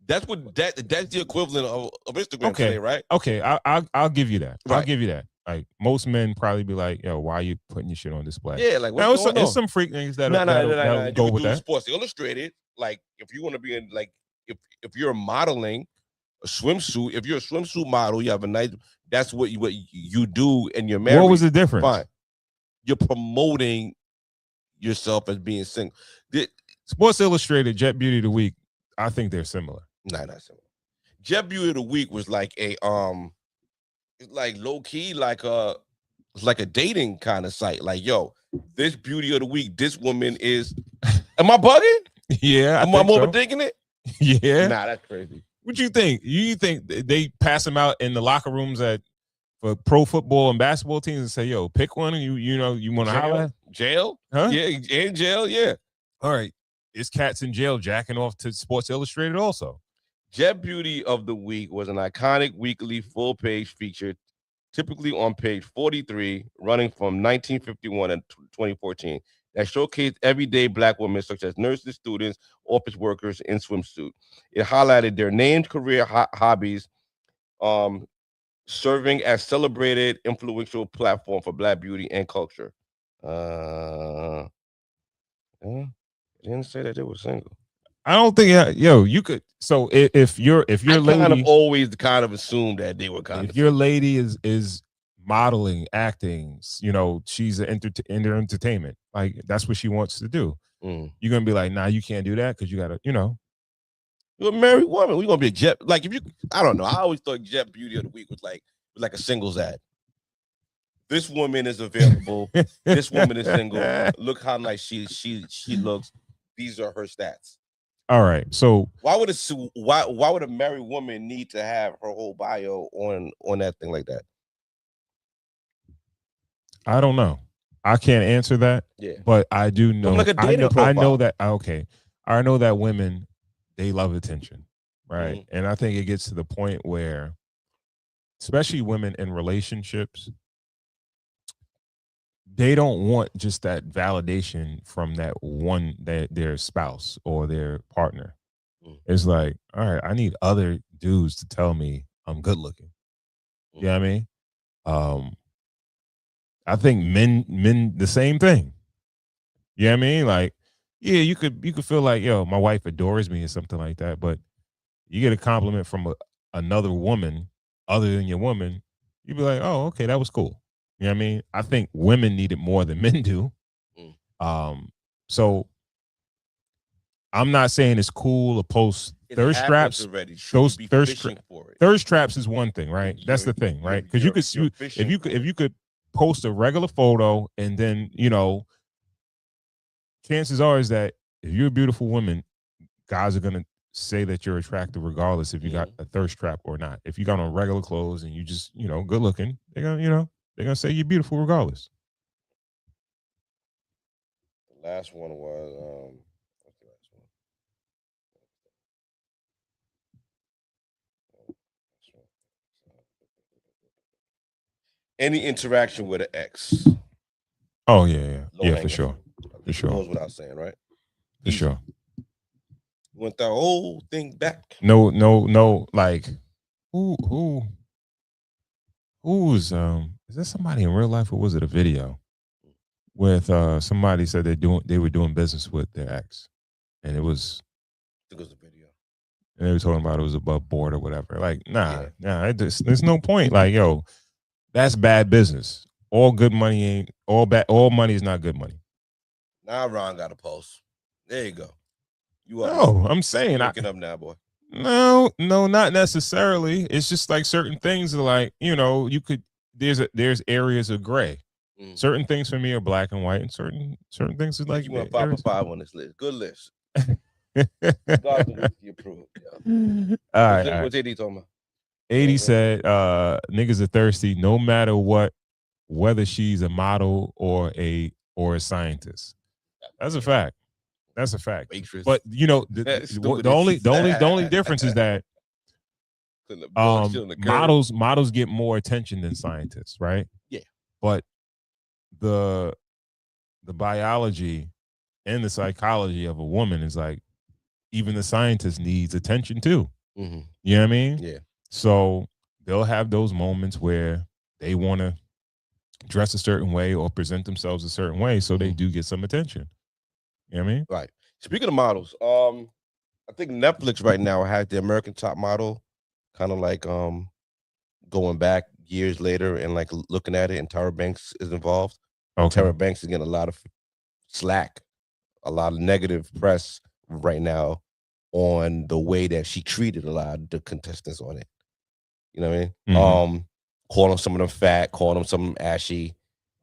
That's the equivalent of Instagram today, right? Okay, I'll give you that. Right. I'll give you that. Like most men probably be like, "Yo, why are you putting your shit on display?" Yeah, like what's going on? It's some freak things that'll go with that. Sports Illustrated, like if you want to be in, like if you're modeling a swimsuit, if you're a swimsuit model, you have a nice. That's what you do, and you're married. What was the difference? Fine, you're promoting yourself as being single. Sports Illustrated, Jet Beauty of the Week, I think they're similar. Nah, not similar. Jet Beauty of the Week was like a it's like low key, like a dating kind of site. Like, yo, this beauty of the week, this woman is. Am I bugging? Yeah, am I overthinking it? Yeah. Nah, that's crazy. What you think? You think they pass them out in the locker rooms for pro football and basketball teams and say, "Yo, pick one"? You want to holler? Jail? Huh? Yeah, in jail. Yeah. All right. It's cats in jail jacking off to Sports Illustrated also. Jet Beauty of the Week was an iconic weekly full-page feature, typically on page 43, running from 1951 to 2014, that showcased everyday Black women such as nurses, students, office workers in swimsuit. It highlighted their named career hobbies, serving as celebrated, influential platform for Black beauty and culture. It didn't say that they were single. I don't think, you could. So if your lady, kind of always kind of assumed that they were kind of. If your lady is modeling, acting, she's in entertainment, like that's what she wants to do. You're gonna be like, nah, you can't do that because you gotta, you're a married woman. We're gonna be a Jet. Like if you, I don't know. I always thought Jet Beauty of the Week was like a singles ad. This woman is available. This woman is single. Look how nice she looks. These are her stats. All right. So why would a married woman need to have her whole bio on that thing like that? I don't know. I can't answer that. Yeah. But I do know. Like a dating profile. I know that. Okay. I know that women, they love attention, right? Mm-hmm. And I think it gets to the point where, especially women in relationships, they don't want just that validation from their spouse or their partner. It's like, all right, I need other dudes to tell me I'm good looking. You know what I mean? I think men the same thing. You know what I mean? Like, yeah, you could feel like, yo, my wife adores me or something like that, but you get a compliment from another woman other than your woman, you'd be like, oh, okay, that was cool. You know what I mean? I think women need it more than men do. So I'm not saying it's cool to post thirst traps. Those thirst traps is one thing, right? That's the thing, right? Because if you could post a regular photo and then, chances are is that if you're a beautiful woman, guys are gonna say that you're attractive regardless if you got a thirst trap or not. If you got on regular clothes and you just, good looking, they're gonna say you're beautiful regardless. The last one was what's the last one? Any interaction with an ex. Oh yeah, for sure. For sure. Goes without saying, right? For sure. Went that whole thing back. No. Like, who's is there somebody in real life, or was it a video with somebody said they were doing business with their ex, and it was. I think it was a video. And they were talking about it was above board or whatever. Like, there's no point. Like, yo, that's bad business. All good money ain't all bad. All money is not good money. Now Ron got a post. There you go. You are. No, I'm saying looking up now, boy. No, not necessarily. It's just like certain things are like, you could. There's areas of gray. Certain things for me are black and white, and certain things are like. You want 5 for 5 on this list? Good list. God you approve. Yeah. All right. What's 80 talking about? 80 said, niggas are thirsty no matter what, whether she's a model or a scientist. That's a fact. That's a fact. Waitress. But the only difference is that models get more attention than scientists, right? Yeah. But the biology and the psychology of a woman is like, even the scientist needs attention too. Mm-hmm. You know what I mean? Yeah. So they'll have those moments where they want to dress a certain way or present themselves a certain way, so they do get some attention. You know what I mean? Right. Speaking of models, I think Netflix right now has the American Top Model, kind of like going back years later and like looking at it, and Tyra Banks is involved. Okay. Tyra Banks is getting a lot of slack, a lot of negative press right now on the way that she treated a lot of the contestants on it. You know what I mean? Mm-hmm. Calling some of them fat, calling them some ashy,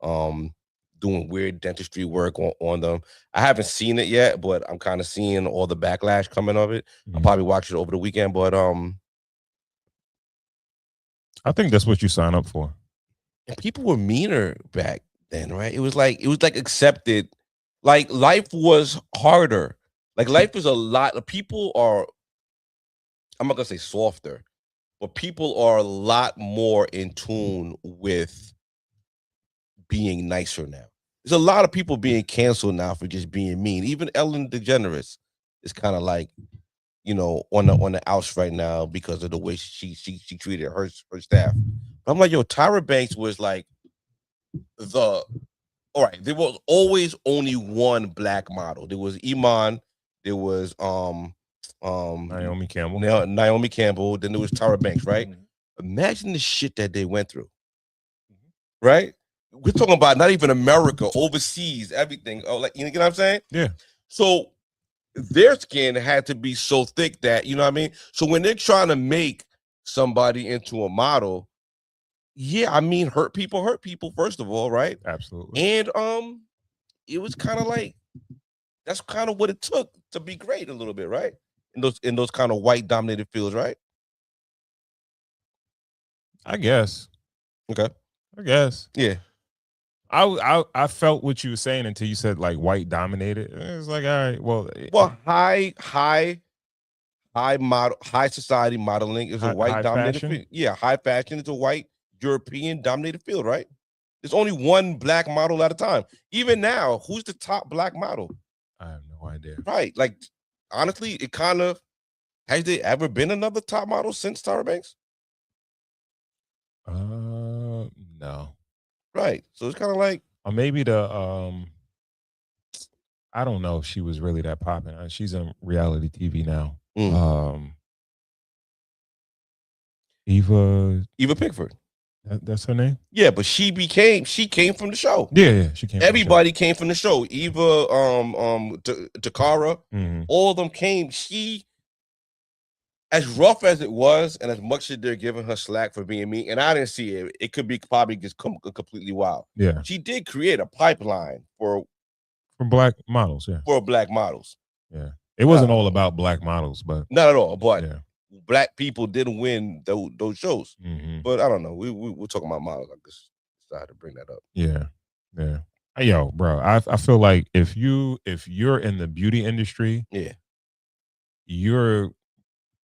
doing weird dentistry work on them. I haven't seen it yet, but I'm kind of seeing all the backlash coming of it. Mm-hmm. I'll probably watch it over the weekend, but I think that's what you sign up for. And people were meaner back then, right? It was like accepted. Like life was harder. Like life is a lot. People are, I'm not gonna say softer, but people are a lot more in tune with being nicer now. There's a lot of people being canceled now for just being mean. Even Ellen DeGeneres is kind of like, on the outs right now because of the way she treated her staff. But I'm like, yo, Tyra Banks was like all right. There was always only one black model. There was Iman. There was Naomi Campbell. Naomi Campbell. Then there was Tyra Banks. Right. Mm-hmm. Imagine the shit that they went through. Mm-hmm. Right. We're talking about not even America, overseas, everything. Oh, like, you know what I'm saying? Yeah. So their skin had to be so thick that, you know what I mean? So when they're trying to make somebody into a model, yeah, I mean, hurt people, first of all, right? Absolutely. And it was kind of like, that's kind of what it took to be great a little bit, right? In those kind of white dominated fields, right? I guess. Okay. I guess. Yeah. I felt what you were saying until you said like white dominated. It's like, all right, well, high model, high society modeling is a white dominated field. Yeah, high fashion is a white European dominated field, right? There's only one black model at a time. Even now, who's the top black model? I have no idea. Right. Like, honestly, it kind of, has there ever been another top model since Tyra Banks? No. Right. So it's kind of like, or maybe I don't know if she was really that popular. She's on reality TV now. Eva Pickford. That's her name? Yeah, but she came from the show. Yeah, she came. Everybody came from the show. Eva, Takara, all of them came. She, as rough as it was, and as much as they're giving her slack for being mean, and I didn't see it. It could be probably just completely wild. Yeah, she did create a pipeline for black models. Yeah, for black models. Yeah, it wasn't all about black models, but not at all. But yeah. Black people didn't win those shows. But I don't know. We're talking about models. I just decided to bring that up. Yeah. Yo, bro, I feel like if you're in the beauty industry, yeah, you're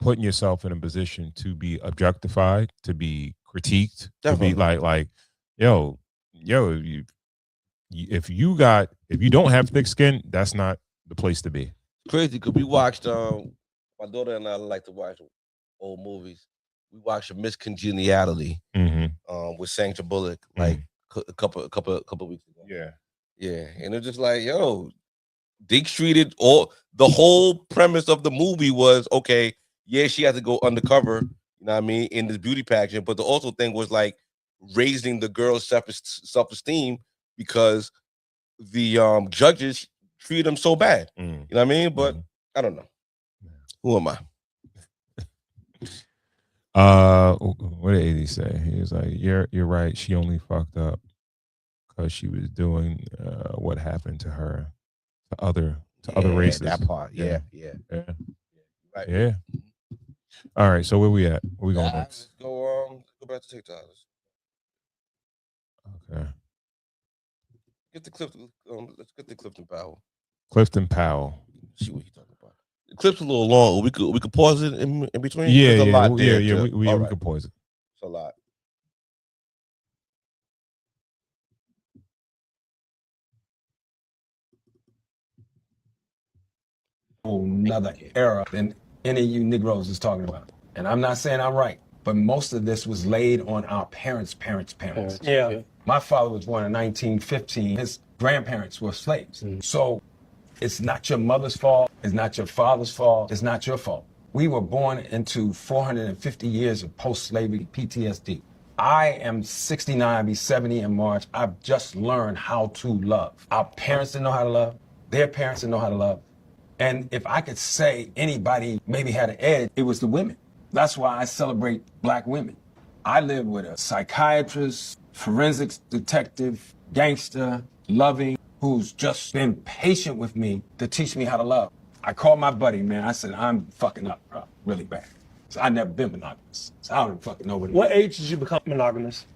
putting yourself in a position to be objectified, to be critiqued, Definitely. to be like, yo, you if you don't have thick skin, that's not the place to be. Crazy because we watched. My daughter and I like to watch old movies. We watched Miss Congeniality with Sandra Bullock like a couple weeks ago. Yeah, and it's just like, yo, Dick treated the whole premise of the movie was okay. Yeah, she had to go undercover. You know what I mean, in this beauty pageant, but the also thing was like raising the girl's self-esteem because the judges treated them so bad. You know what I mean? But I don't know. Who am I? What did AD say? He was like, "You're right. She only fucked up because she was doing what happened to her to other races." That part, yeah. Right. Yeah. All right. So where we at? Where we going next? Let's go back to TikTok. Okay. Get the Clifton. Let's get the Clifton Powell. Clifton Powell. See what he's talking about. The clip's a little long. We could pause it in between. Yeah, There's a lot there. We could pause it. It's a lot. Another era than any of you Negroes is talking about. And I'm not saying I'm right, but most of this was laid on our parents. Yeah. My father was born in 1915. His grandparents were slaves. So it's not your mother's fault. It's not your father's fault. It's not your fault. We were born into 450 years of post-slavery PTSD. I am 69, I'll be 70 in March. I've just learned how to love. Our parents didn't know how to love. Their parents didn't know how to love. And if I could say anybody maybe had an edge, it was the women. That's why I celebrate Black women. I live with a psychiatrist, forensics detective, gangster, loving, who's just been patient with me to teach me how to love. I called my buddy, man. I said, I'm fucking up, bro, really bad. So I never been monogamous. So I don't fucking know what age did you become monogamous?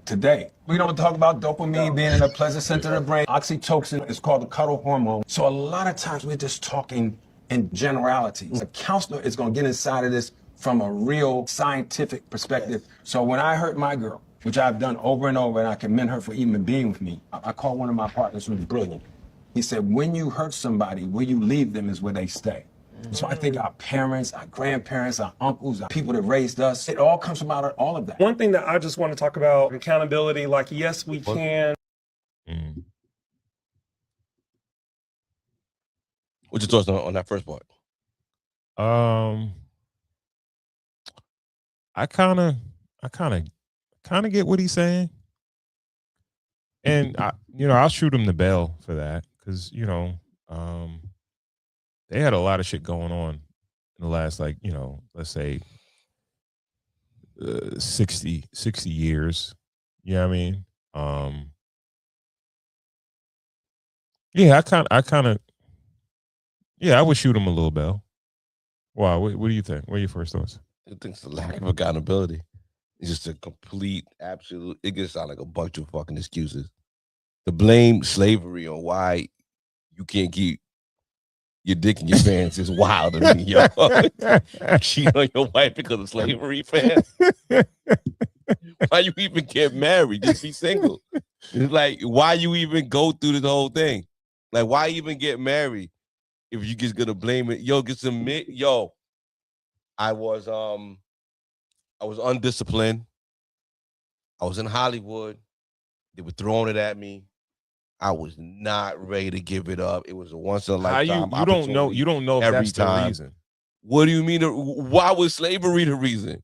Today. We don't talk about dopamine being in the pleasant center of the brain. Oxytocin is called the cuddle hormone. So a lot of times we're just talking in generalities. A counselor is going to get inside of this from a real scientific perspective. So when I hurt my girl, which I've done over and over, and I commend her for even being with me, I called one of my partners who's brilliant. He said, when you hurt somebody, where you leave them is where they stay. So I think our parents, our grandparents, our uncles, our people that raised us, it all comes from out of all of that. One thing that I just want to talk about, accountability, like, yes, we can. What's your thoughts on that first part? I kind of get what he's saying. And I'll shoot him the bell for that because, they had a lot of shit going on in the last, let's say 60 years. You know what I mean? I would shoot him a little bell. Wow, what do you think? What are your first thoughts? I think it's the lack of accountability. It's just a complete, absolute, it gets sound like a bunch of fucking excuses. To blame slavery on why you can't keep your dick in your pants is wild to me, yo. Cheat on your wife because of slavery, fam. Why you even get married? Just be single. It's like, why you even go through this whole thing? Like, why even get married if you just gonna blame it? Yo, I was undisciplined. I was in Hollywood. They were throwing it at me. I was not ready to give it up. It was a once in a lifetime. You don't know if every that's time. the reason. What do you mean? Why was slavery the reason?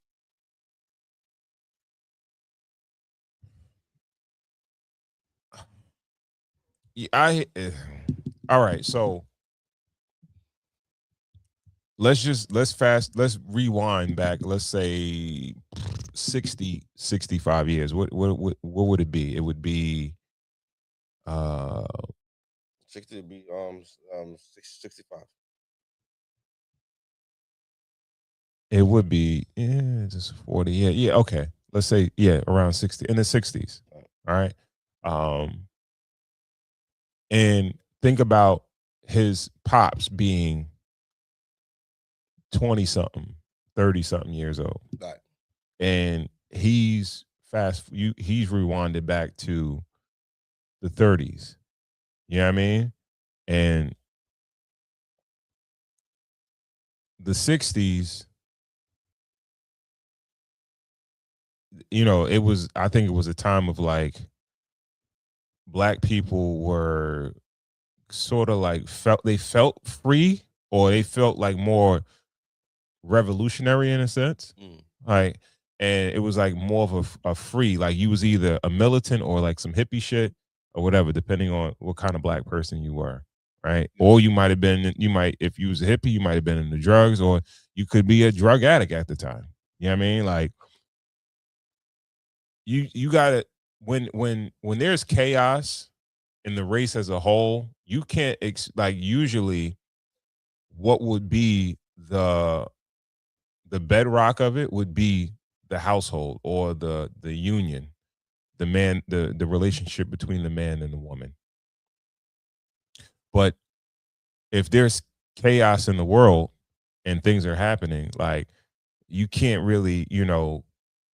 All right. So let's rewind back. Let's say 60, 65 years. What would it be? It would be 60 would be 65. It would be just 40. Yeah. Okay. Let's say around 60 in the 60s. All right. And think about his pops being 20 something, 30 something years old. Right. And he's rewinded back to the 30s. You know what I mean? And the 60s, you know, I think it was a time of like black people were sort of like felt free, or they felt like more revolutionary in a sense. Like, and it was like more of a free, like you was either a militant or like some hippie shit or whatever, depending on what kind of black person you were, right? Or you might have been, if you was a hippie, you might have been into drugs, or you could be a drug addict at the time. You know what I mean? Like, you gotta, when there's chaos in the race as a whole, you can't like, usually what would be the bedrock of it would be the household, or the union, the relationship between the man and the woman. But if there's chaos in the world and things are happening, like, you can't really,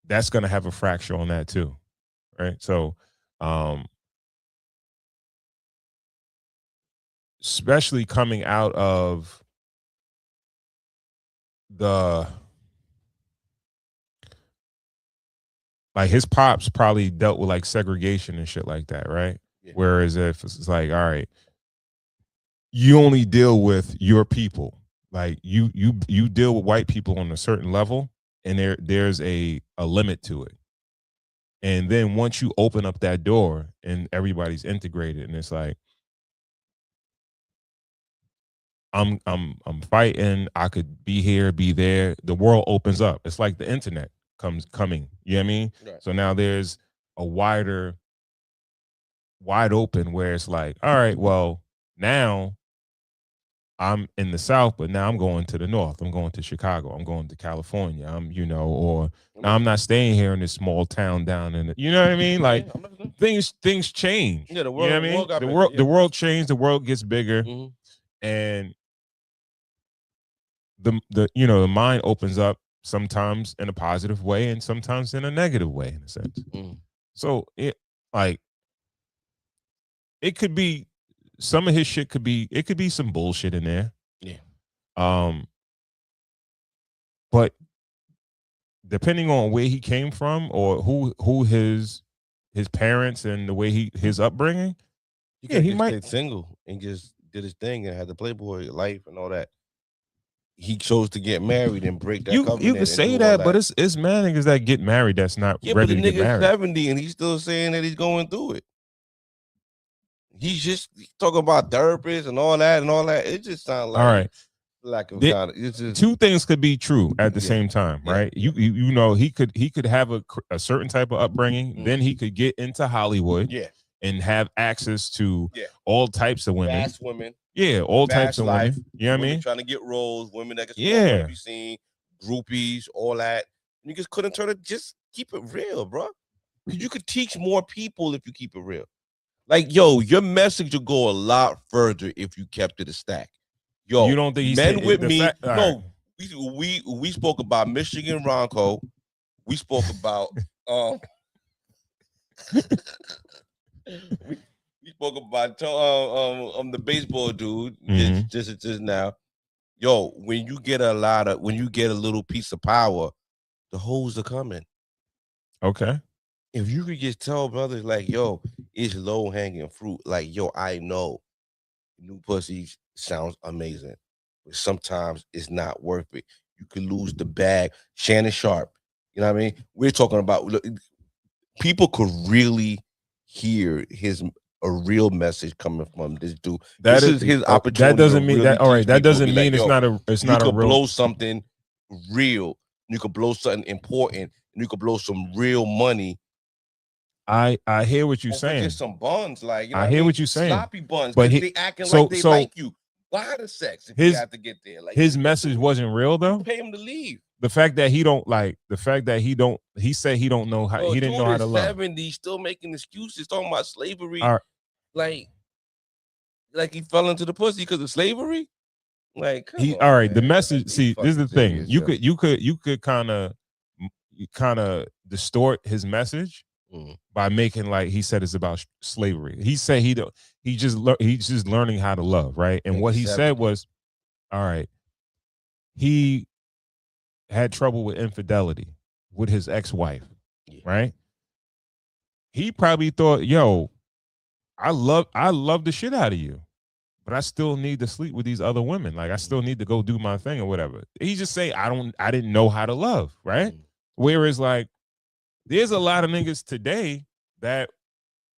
that's going to have a fracture on that too, right? So especially coming out of like, his pops probably dealt with like segregation and shit like that, right? Yeah. Whereas if it's like, all right, you only deal with your people, like you deal with white people on a certain level, and there's a limit to it. And then once you open up that door and everybody's integrated, and it's like, I'm fighting, I could be here, be there, the world opens up. It's like the internet coming. You know what I mean? Right. So now there's a wide open, where it's like, all right, well, now I'm in the South, but now I'm going to the North. I'm going to Chicago. I'm going to California. I'm not staying here in this small town down in the, you know what I mean? Like, things change. Yeah, the world, you know what I mean? The world changed. The world gets bigger, and the mind opens up, sometimes in a positive way and sometimes in a negative way, in a sense. So it could be, some of his shit could be some bullshit in there. Yeah. But depending on where he came from, or who his parents and the way his upbringing, he might stay single and just did his thing and had the Playboy life and all that. He chose to get married and break that covenant. You can say that, but it's mad niggas that get married that's not ready to get married. 70 and he's still saying that he's going through it. He's talking about therapists and all that. It just sounds like, all right, lack of it's just, two things could be true at the same time, right? Yeah. He could have a certain type of upbringing, then he could get into Hollywood, and have access to all types of women. Fast women. Yeah, all types of women. You know what I mean? Trying to get roles, women that can be seen, groupies, all that. You just couldn't just keep it real, bro. Because you could teach more people if you keep it real. Like, yo, your message would go a lot further if you kept it a stack. Yo, you don't think men with me? No, we spoke about Michigan Ronco. We spoke about we spoke about the baseball dude just now. Yo, when you get a little piece of power, the hoes are coming. Okay. If you could just tell brothers like, yo, it's low hanging fruit. Like, yo, I know new pussy sounds amazing, but sometimes it's not worth it. You could lose the bag. Shannon Sharp, you know what I mean? We're talking about, look, people could really hear a real message coming from this dude. This is his opportunity. That doesn't mean that. All right, that doesn't mean it's not a. It's not a real. You could blow something real. You could blow something important. And you could blow some real money. I hear what you're saying. Just some buns, like, you know, I hear what you're saying. Sloppy buns, but they acting like they like you. Why the sex if you have to get there? Like, his message wasn't real though. Pay him to leave. The fact that he said he don't know how, he didn't know how to love. 70, still making excuses, talking about slavery. Like he fell into the pussy because of slavery. Like, all right. The message. See, this is the thing. You could kind of distort his message, by making like he said it's about slavery. He said he's just learning how to love, right? And what he said was, all right, he had trouble with infidelity with his ex-wife, right? He probably thought, yo, I love the shit out of you, but I still need to sleep with these other women. Like I still need to go do my thing or whatever. He just say, I didn't know how to love, right? Whereas like there's a lot of niggas today that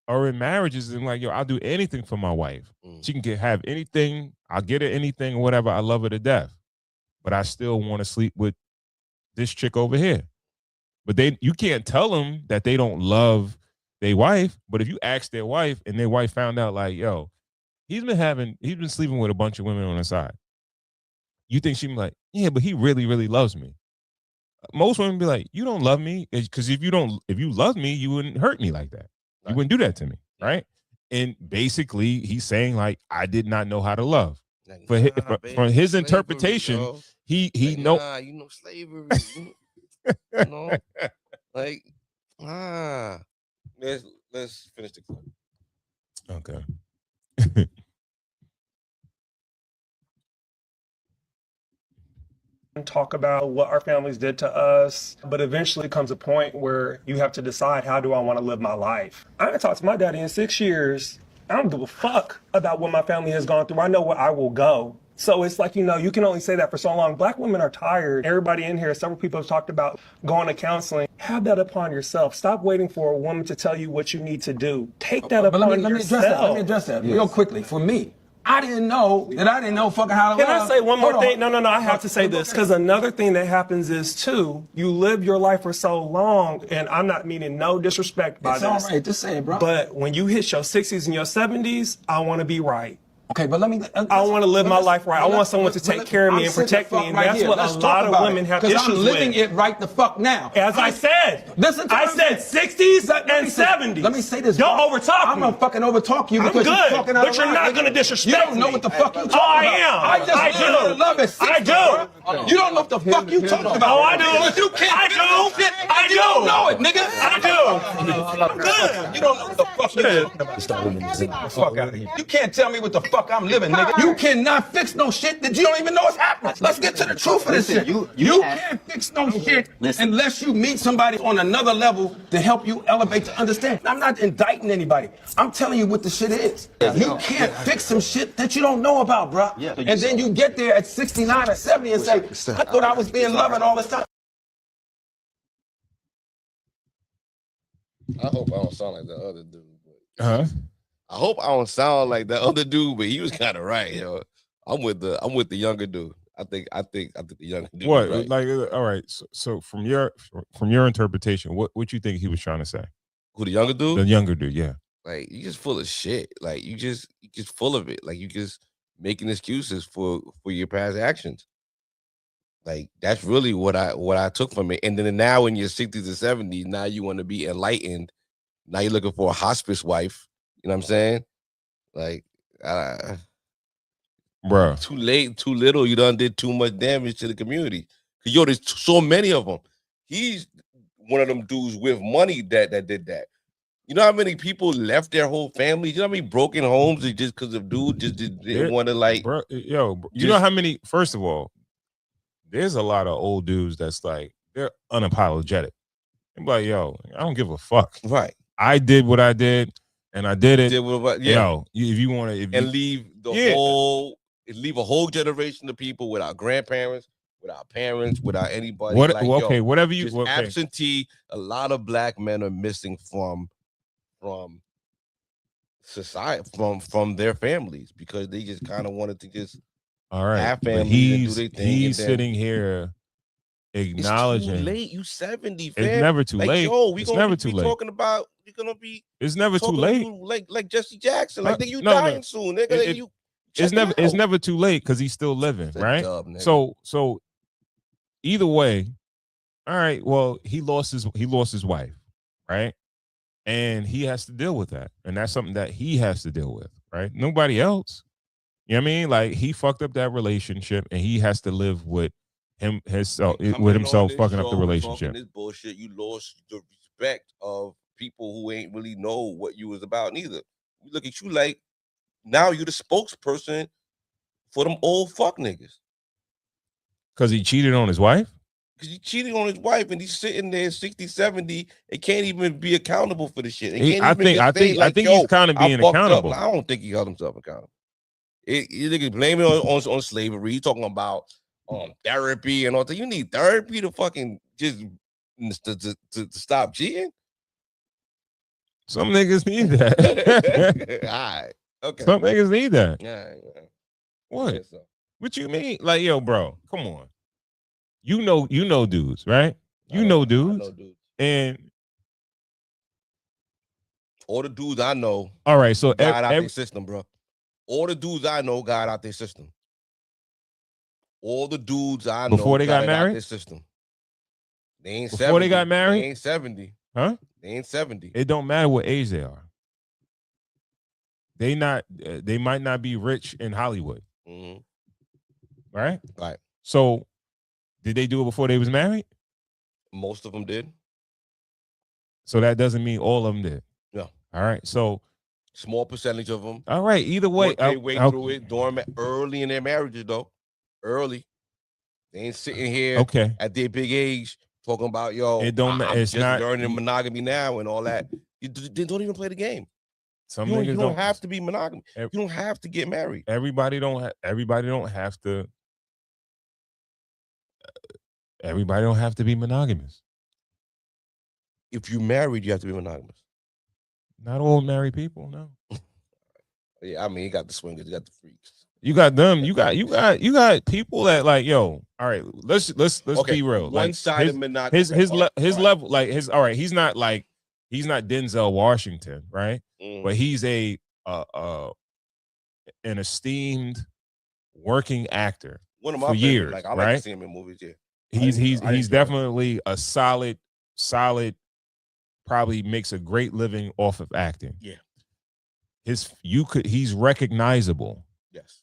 are in marriages and like, yo, I'll do anything for my wife. She can have anything. I'll get her anything or whatever. I love her to death, but I still want to sleep with this chick over here. But you can't tell them that they don't love their wife. But if you ask their wife and their wife found out like, yo, he's been sleeping with a bunch of women on the side. You think she'd be like, yeah, but he really, really loves me. Most women be like, you don't love me because if you love me, you wouldn't hurt me like that. Right. You wouldn't do that to me, right? And basically, he's saying like, I did not know how to love. Like, from his slavery, interpretation, bro. he like, know slavery. You know, like let's finish the clip. Okay. Talk about what our families did to us, but eventually comes a point where you have to decide, how do I want to live my life? I haven't talked to my daddy in 6 years. I don't give a fuck about what my family has gone through. I know where I will go. So it's like, you can only say that for so long. Black women are tired. Everybody in here, several people have talked about going to counseling. Have that upon yourself. Stop waiting for a woman to tell you what you need to do. Take that upon yourself. Let me address that real quickly. For me, I didn't know fucking how to love. Can I say one more thing? No, I have to say this, because another thing that happens is, too, you live your life for so long, and I'm not meaning no disrespect by this. It's all right, just say it, bro. But when you hit your 60s and your 70s, I want to be right. Okay, but I want to live my life right. I want someone to take care of me and protect me, and that's what a lot of women have issues with. I'm living it right the fuck now. As I said, I said 60s and 70s. Let me say this. Don't overtalk me. I'm gonna fucking overtalk you because you're talking out of line. But you're not gonna disrespect me. You don't know what the fuck you talking about. Oh, I am. I do. Love it. I do. You don't know what the fuck you talking about. Oh, I do. You can't. I do. I do. You don't know it, nigga. I do. I'm good. You don't know what the fuck you're talking about. Fuck out of here. You can't tell me what the fuck I'm living, nigga. You cannot fix no shit that you don't even know is happening. Let's get to the truth of this shit. You can't fix no shit unless you meet somebody on another level to help you elevate to understand. I'm not indicting anybody. I'm telling you what the shit is. You can't fix some shit that you don't know about, bro. And then you get there at 69 or 70 and say, I thought I was being loving all this time. I hope I don't sound like the other dude. I hope I don't sound like the other dude, but he was kind of right, yo. I'm with the younger dude. I think the younger dude. What? Right. Like, all right. So from your interpretation, what you think he was trying to say? Who, the younger dude? The younger dude, yeah. Like, you just full of shit. Like, you just full of it. Like, you just making excuses for your past actions. Like, that's really what I took from it. And then now in your 60s and 70s, now you want to be enlightened. Now you're looking for a hospice wife. You know what I'm saying? Like, bro, too late, too little. You done did too much damage to the community. Cause yo, there's so many of them. He's one of them dudes with money that did that. You know how many people left their whole family? You know how many broken homes just because of dude just didn't want to like. Bro, yo, you know how many? First of all, there's a lot of old dudes that's like they're unapologetic. I'm like, yo, I don't give a fuck. Right. I did what I did. And I did it. Yeah. Yo, if you want to, leave a whole generation of people without grandparents, without parents, without anybody. Whatever you absentee. A lot of black men are missing from society, from their families because they just kind of wanted to just have families and do their thing. He's sitting here acknowledging. It's too late. You 70, fam. It's never too late. Yo, it's never too late. Talking about we're gonna be. It's never too late. Like Jesse Jackson. Like you dying soon, nigga. It's never too late because he's still living, right? So either way, all right. Well, he lost his wife, right? And he has to deal with that, and that's something that he has to deal with, right? Nobody else. You know what I mean? Like he fucked up that relationship, and he has to live with himself fucking up the relationship. This bullshit, you lost the respect of people who ain't really know what you was about neither. We look at you like now you're the spokesperson for them old fuck niggas. Because he cheated on his wife? Because he cheated on his wife and he's sitting there 60, 70 and can't even be accountable for the shit. I think he's kind of being accountable. I don't think he held himself accountable. You niggas blame it on slavery. He's talking about therapy and all that. You need therapy to fucking just to stop cheating? Some niggas need that. All right. Okay. Some niggas need that. Yeah. What? So. What you mean? Like, yo, bro, come on. You know dudes, right? You know dudes. I know dudes. And all the dudes I know. All right, so got out their system, bro. All the dudes I know got out their system. All the dudes I know before they got married. Their system. They ain't before 70. They got married. They ain't 70. Huh? They ain't 70. It don't matter what age they are. They might not be rich in Hollywood. Mm-hmm. Right? Right. So did they do it before they was married? Most of them did. So that doesn't mean all of them did. No. All right. So small percentage of them. All right. Either way, they way through it early in their marriages, though. Early. They ain't sitting here at their big age talking about, yo, it don't matter. It's just not learning monogamy now and all that. They don't even play the game. Some you niggas don't have to be monogamous. You don't have to get married. Everybody don't have to. Everybody don't have to be monogamous. If you're married, you have to be monogamous. Not all married people, no. Yeah, I mean, you got the swingers, you got the freaks. You got them. You got people that like, yo. All right, let's be real. One-sided monogamy. His level, like his. All right, he's not Denzel Washington, right? But he's an esteemed working actor. One of my for favorites. years, like I like right? to see him in movies. Yeah, he's definitely a solid. Probably makes a great living off of acting. Yeah, he's recognizable. Yes,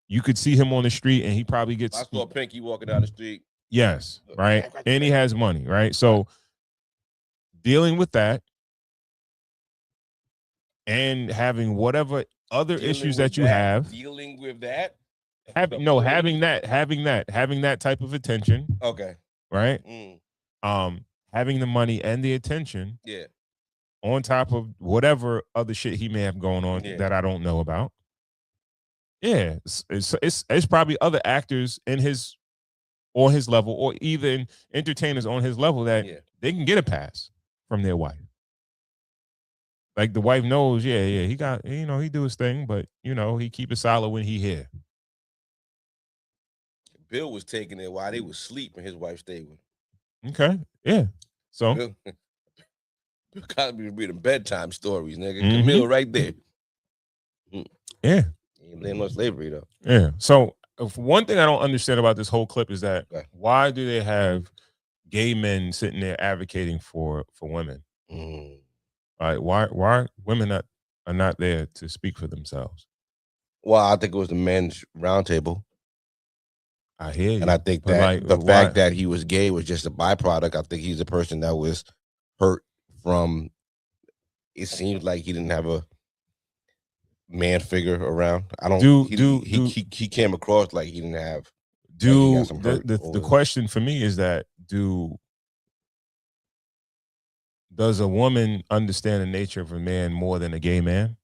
you could see him on the street, and he probably gets. I saw Pinky walking down the street. Yes, right, and he has money, right? So dealing with that. And having whatever other issues that you have, dealing with that, having that type of attention, okay, right? Having the money and the attention, yeah, on top of whatever other shit he may have going on that I don't know about. Yeah, it's probably other actors on his level, or even entertainers on his level that they can get a pass from their wife. Like the wife knows, he got, he do his thing, but he keep it solid when he here. Bill was taking it while they was asleep, and his wife stayed with him. Okay, yeah. So Bill got to be reading bedtime stories, nigga. Camille right there. Yeah. He ain't blaming on slavery though. Yeah. So one thing I don't understand about this whole clip is that why do they have gay men sitting there advocating for women? All right, why women are not there to speak for themselves? Well, I think it was the men's roundtable. I hear you. And I think that the fact that he was gay was just a byproduct. I think he's a person that was hurt from, it seems like he didn't have a man figure around. He came across like he didn't have. The question for me is that does a woman understand the nature of a man more than a gay man?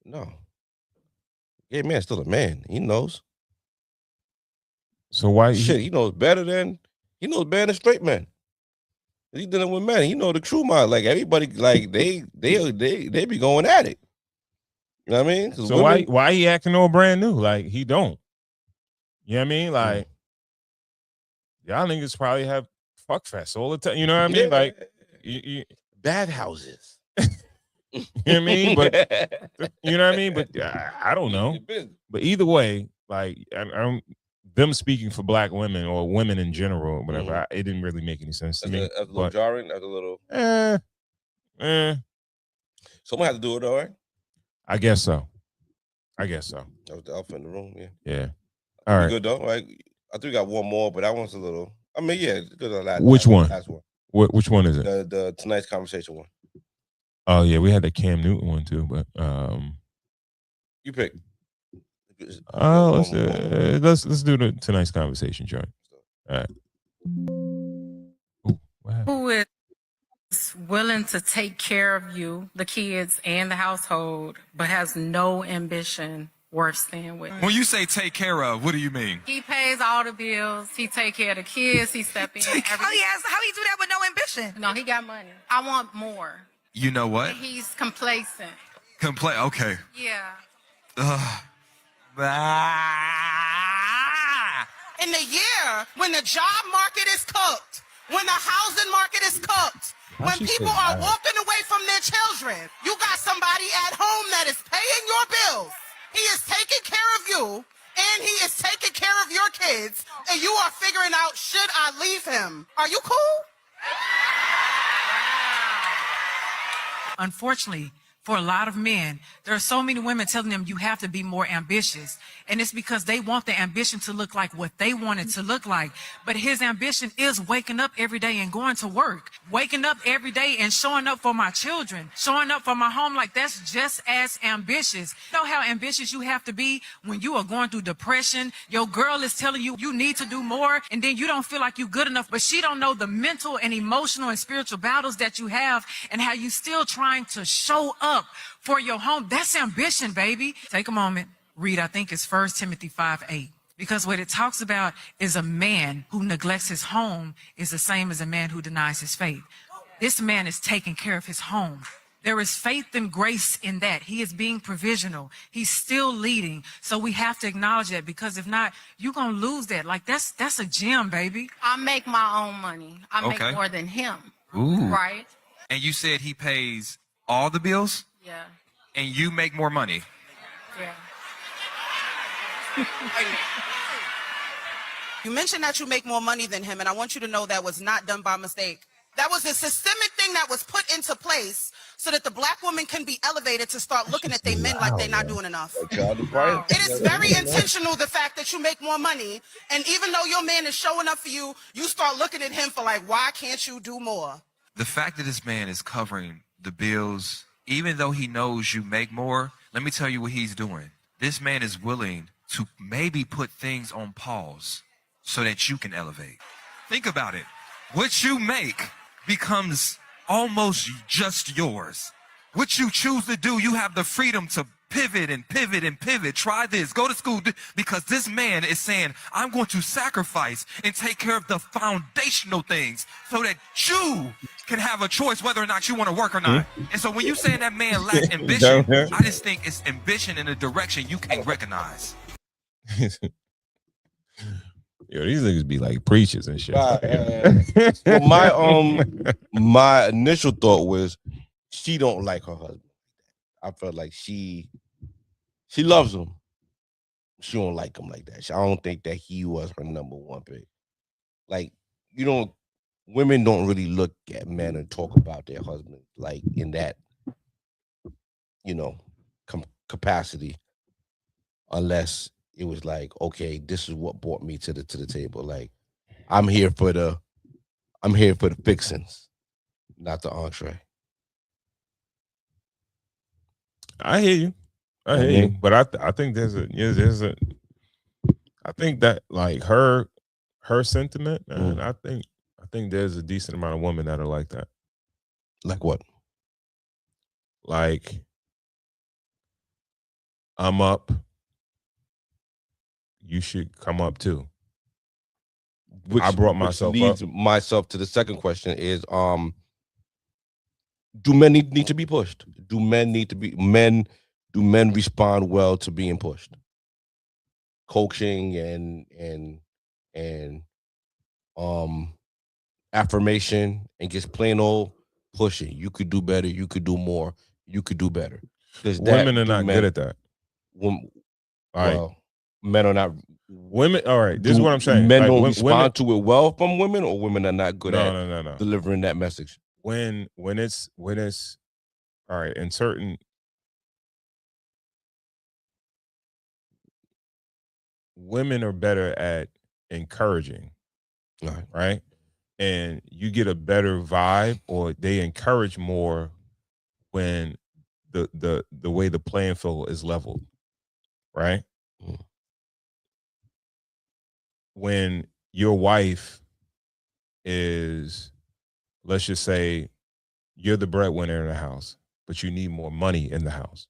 No. Gay man's still a man. He knows. So why he knows better than straight men. He's dealing with men. He know the true mind. Like everybody, like they be going at it. You know what I mean? So why he acting all brand new? Like he don't. You know what I mean? Like y'all niggas probably have fuck fest all the time. You know what I mean? Like bad houses. You know what I mean? But you know what I mean? But I don't know. But either way, like I'm them speaking for black women or women in general or whatever, it didn't really make any sense to me. That's a little jarring. That's a little. Someone had to do it, though, right? I guess so. That was the elephant in the room. Yeah. Yeah. All right. Good though. Like I think we got one more, but that one's a little. I mean, yeah, good on that. Which one? Last one. Which one is it? The tonight's conversation one. Oh yeah, we had the Cam Newton one too, but you pick. Let's do the tonight's conversation, joint. All right. Who is willing to take care of you, the kids, and the household, but has no ambition worse than with? When you say take care of, what do you mean? He pays all the bills. He take care of the kids. He step in. How he do that with no ambition? No, he got money. I want more. You know what? He's complacent. Okay. Yeah. In the year when the job market is cooked, when the housing market is cooked, when people are walking away from their children, you got somebody at home that is paying your bills. He is taking care of you, and he is taking care of your kids, and you are figuring out, should I leave him? Are you cool? Unfortunately, for a lot of men, there are so many women telling them you have to be more ambitious. And it's because they want the ambition to look like what they want it to look like. But his ambition is waking up every day and going to work. Waking up every day and showing up for my children. Showing up for my home, like that's just as ambitious. You know how ambitious you have to be when you are going through depression? Your girl is telling you you need to do more, and then you don't feel like you're good enough, but she don't know the mental and emotional and spiritual battles that you have and how you still trying to show up for your home. That's ambition, baby. Take a moment, read, I think it's 1 Timothy 5:8. Because what it talks about is a man who neglects his home is the same as a man who denies his faith. This man is taking care of his home. There is faith and grace in that. He is being provisional. He's still leading. So we have to acknowledge that, because if not, you're going to lose that. Like that's a gem, baby. I make my own money. I make more than him. Ooh. Right? And you said he pays all the bills? Yeah. And you make more money? Yeah. You mentioned that you make more money than him, and I want you to know that was not done by mistake. That was a systemic thing that was put into place so that the black woman can be elevated to start looking at their men like they're not doing enough. It is very intentional, the fact that you make more money, and even though your man is showing up for you, you start looking at him for like, why can't you do more? The fact that this man is covering the bills, even though he knows you make more, let me tell you what he's doing. This man is willing to maybe put things on pause so that you can elevate. Think about it. What you make becomes almost just yours. What you choose to do, you have the freedom to pivot and pivot and pivot. Try this, go to school, because this man is saying, I'm going to sacrifice and take care of the foundational things so that you can have a choice whether or not you want to work or not. And so when you saying that man lacks ambition, I just think it's ambition in a direction you can't recognize. Yo, these niggas be like preachers and shit. Well, my initial thought was she don't like her husband. I felt like she loves him. She don't like him like that. I don't think that he was her number one pick. Like, women don't really look at men and talk about their husband like in that, capacity, unless it was like, okay, this is what brought me to the table. Like, I'm here for the fixings, not the entree. I hear you. But I think I think that like her sentiment, man, I think there's a decent amount of women that are like that. Like what? Like, I'm up. You should come up too. I brought myself leads up. Myself to the second question is, do men need to be pushed? Do men respond well to being pushed? Coaching and affirmation and just plain old pushing. You could do better. You could do more. You could do better. Women are not good at that. Men are not. Women. All right. This is what I'm saying. Men don't respond to it well from women, or women are not good at no. delivering that message. When it's all right, in certain women are better at encouraging, right? and you get a better vibe, or they encourage more when the way the playing field is leveled, right? When your wife is, let's just say, you're the breadwinner in the house, but you need more money in the house.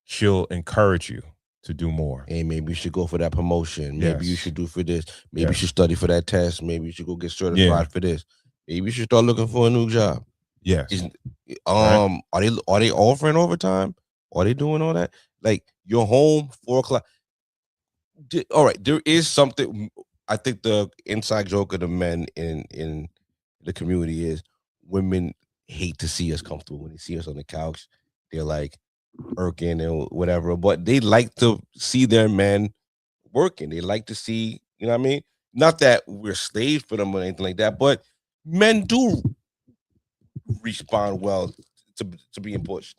She'll encourage you to do more. Hey, maybe you should go for that promotion. Maybe you Yes. should do for this. Maybe you Yes. should study for that test. Maybe you should go get certified for this. Maybe you should start looking for a new job. Yes. Right. Are they offering overtime? Are they doing all that? Like, you're home 4 o'clock. All right, there is something. I think the inside joke of the men in the community is women hate to see us comfortable. When they see us on the couch, they're like irking and whatever, but they like to see their men working. They like to see, you know what I mean? Not that we're slaves for them or anything like that, but men do respond well to being pushed.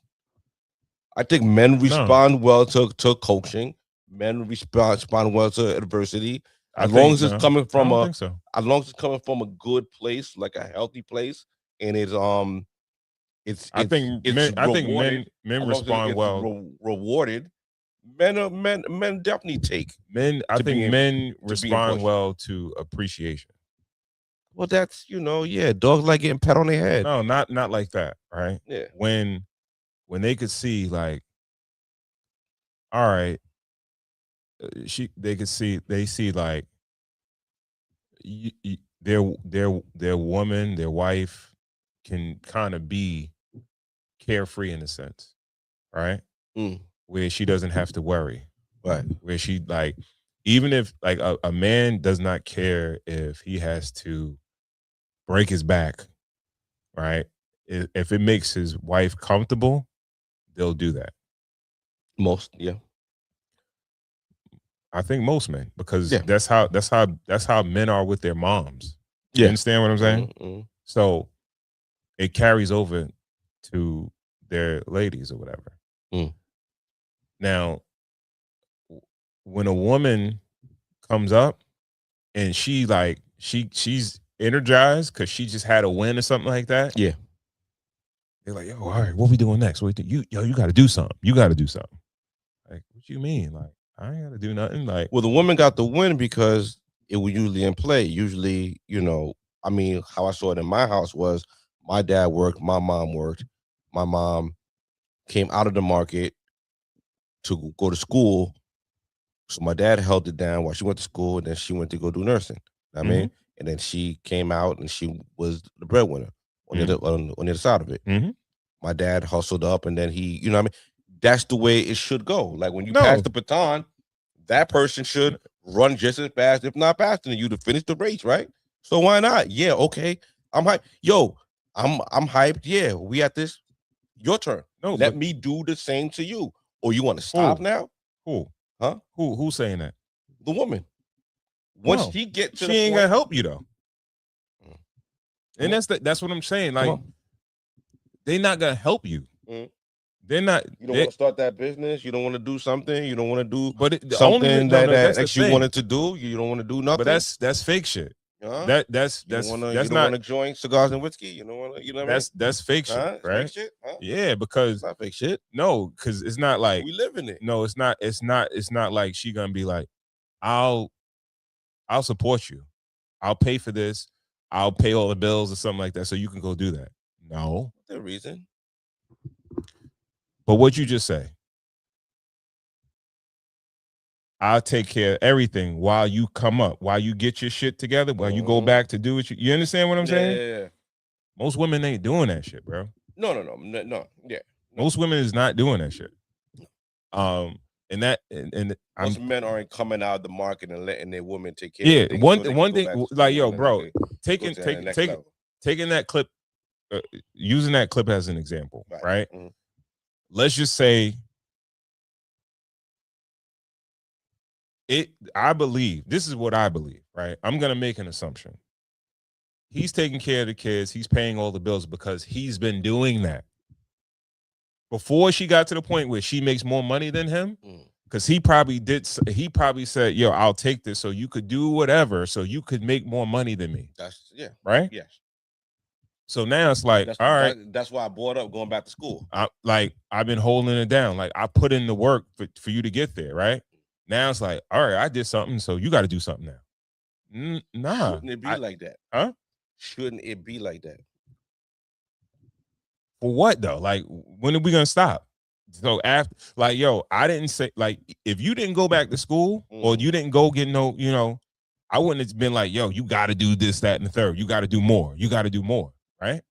I think men respond well to coaching. Men respond well to adversity. As long as it's coming from as long as it's coming from a good place, like a healthy place, and it's I think men respond well. Rewarded. Men definitely take men. I think men respond well to appreciation. Well, that's dogs like getting pat on their head. No, not like that, right? Yeah. When they could see, like, all right, they see like their woman, their wife can kind of be carefree in a sense, right? Where she doesn't have to worry, right? Where she, like, even if, like, a man does not care if he has to break his back, right? If it makes his wife comfortable, they'll do that. I think most men, because that's how men are with their moms. You understand what I'm saying? So it carries over to their ladies or whatever. Now, when a woman comes up and she's energized because she just had a win or something like that. Yeah. They're like, yo, all right, what we doing next? What you got to do something. You got to do something. Like, what you mean? Like, I ain't got to do nothing. Like, well, the woman got the win because it was usually in play. Usually, I mean, how I saw it in my house was my dad worked, my mom worked. My mom came out of the market to go to school. So my dad held it down while she went to school, and then she went to go do nursing. I mean, and then she came out and she was the breadwinner on the other side of it. My dad hustled up, and then he, what I mean? That's the way it should go. Like, when you pass the baton, that person should run just as fast, if not faster than you, to finish the race, right? So why not? Yeah, okay. I'm hyped. Yo, I'm hyped. Yeah, we at this. Your turn. No, let me do the same to you. Or you want to stop now? Who? Huh? Who's saying that? The woman. Once she gets to she the ain't point, gonna help you though. And that's what I'm saying. Like, they're not gonna help you. They're not. You don't want to start that business. You don't want to do something. You don't want to do the something only, that you wanted to do. You don't want to do nothing. But that's fake shit. That's you don't not want to join cigars and whiskey. You don't want to. You know what I mean? That's fake shit, right? Fake shit? Huh? Yeah, because it's not fake shit. No, because it's not like we live in it. No, it's not. It's not like she gonna be like, I'll support you. I'll pay for this. I'll pay all the bills or something like that, so you can go do that. No, the reason. But what you just say, I'll take care of everything while you come up, while you get your shit together, while you go back to do it. You understand what I'm saying? Yeah. Most women ain't doing that shit, bro. No. Yeah. Most women is not doing that shit. And most men aren't coming out of the market and letting their women take care. Yeah, one thing, like, yo, bro, taking that clip, using that clip as an example, right? Let's just say I believe, this is what I believe, right? I'm gonna make an assumption. He's taking care of the kids, he's paying all the bills because he's been doing that. Before she got to the point where she makes more money than him, Because he probably said, yo, I'll take this so you could do whatever, so you could make more money than me. Right? Yes. So now it's like, all right. That's why I brought up going back to school. I've been holding it down. Like, I put in the work for you to get there, right? Now it's like, all right, I did something, so you got to do something now. Nah. Shouldn't it be like that? Huh? Shouldn't it be like that? For what though? Like, when are we gonna stop? So after, like, yo, I didn't say, like, if you didn't go back to school or you didn't go get no, I wouldn't have been like, yo, you got to do this, that, and the third. You got to do more. You got to do more, right?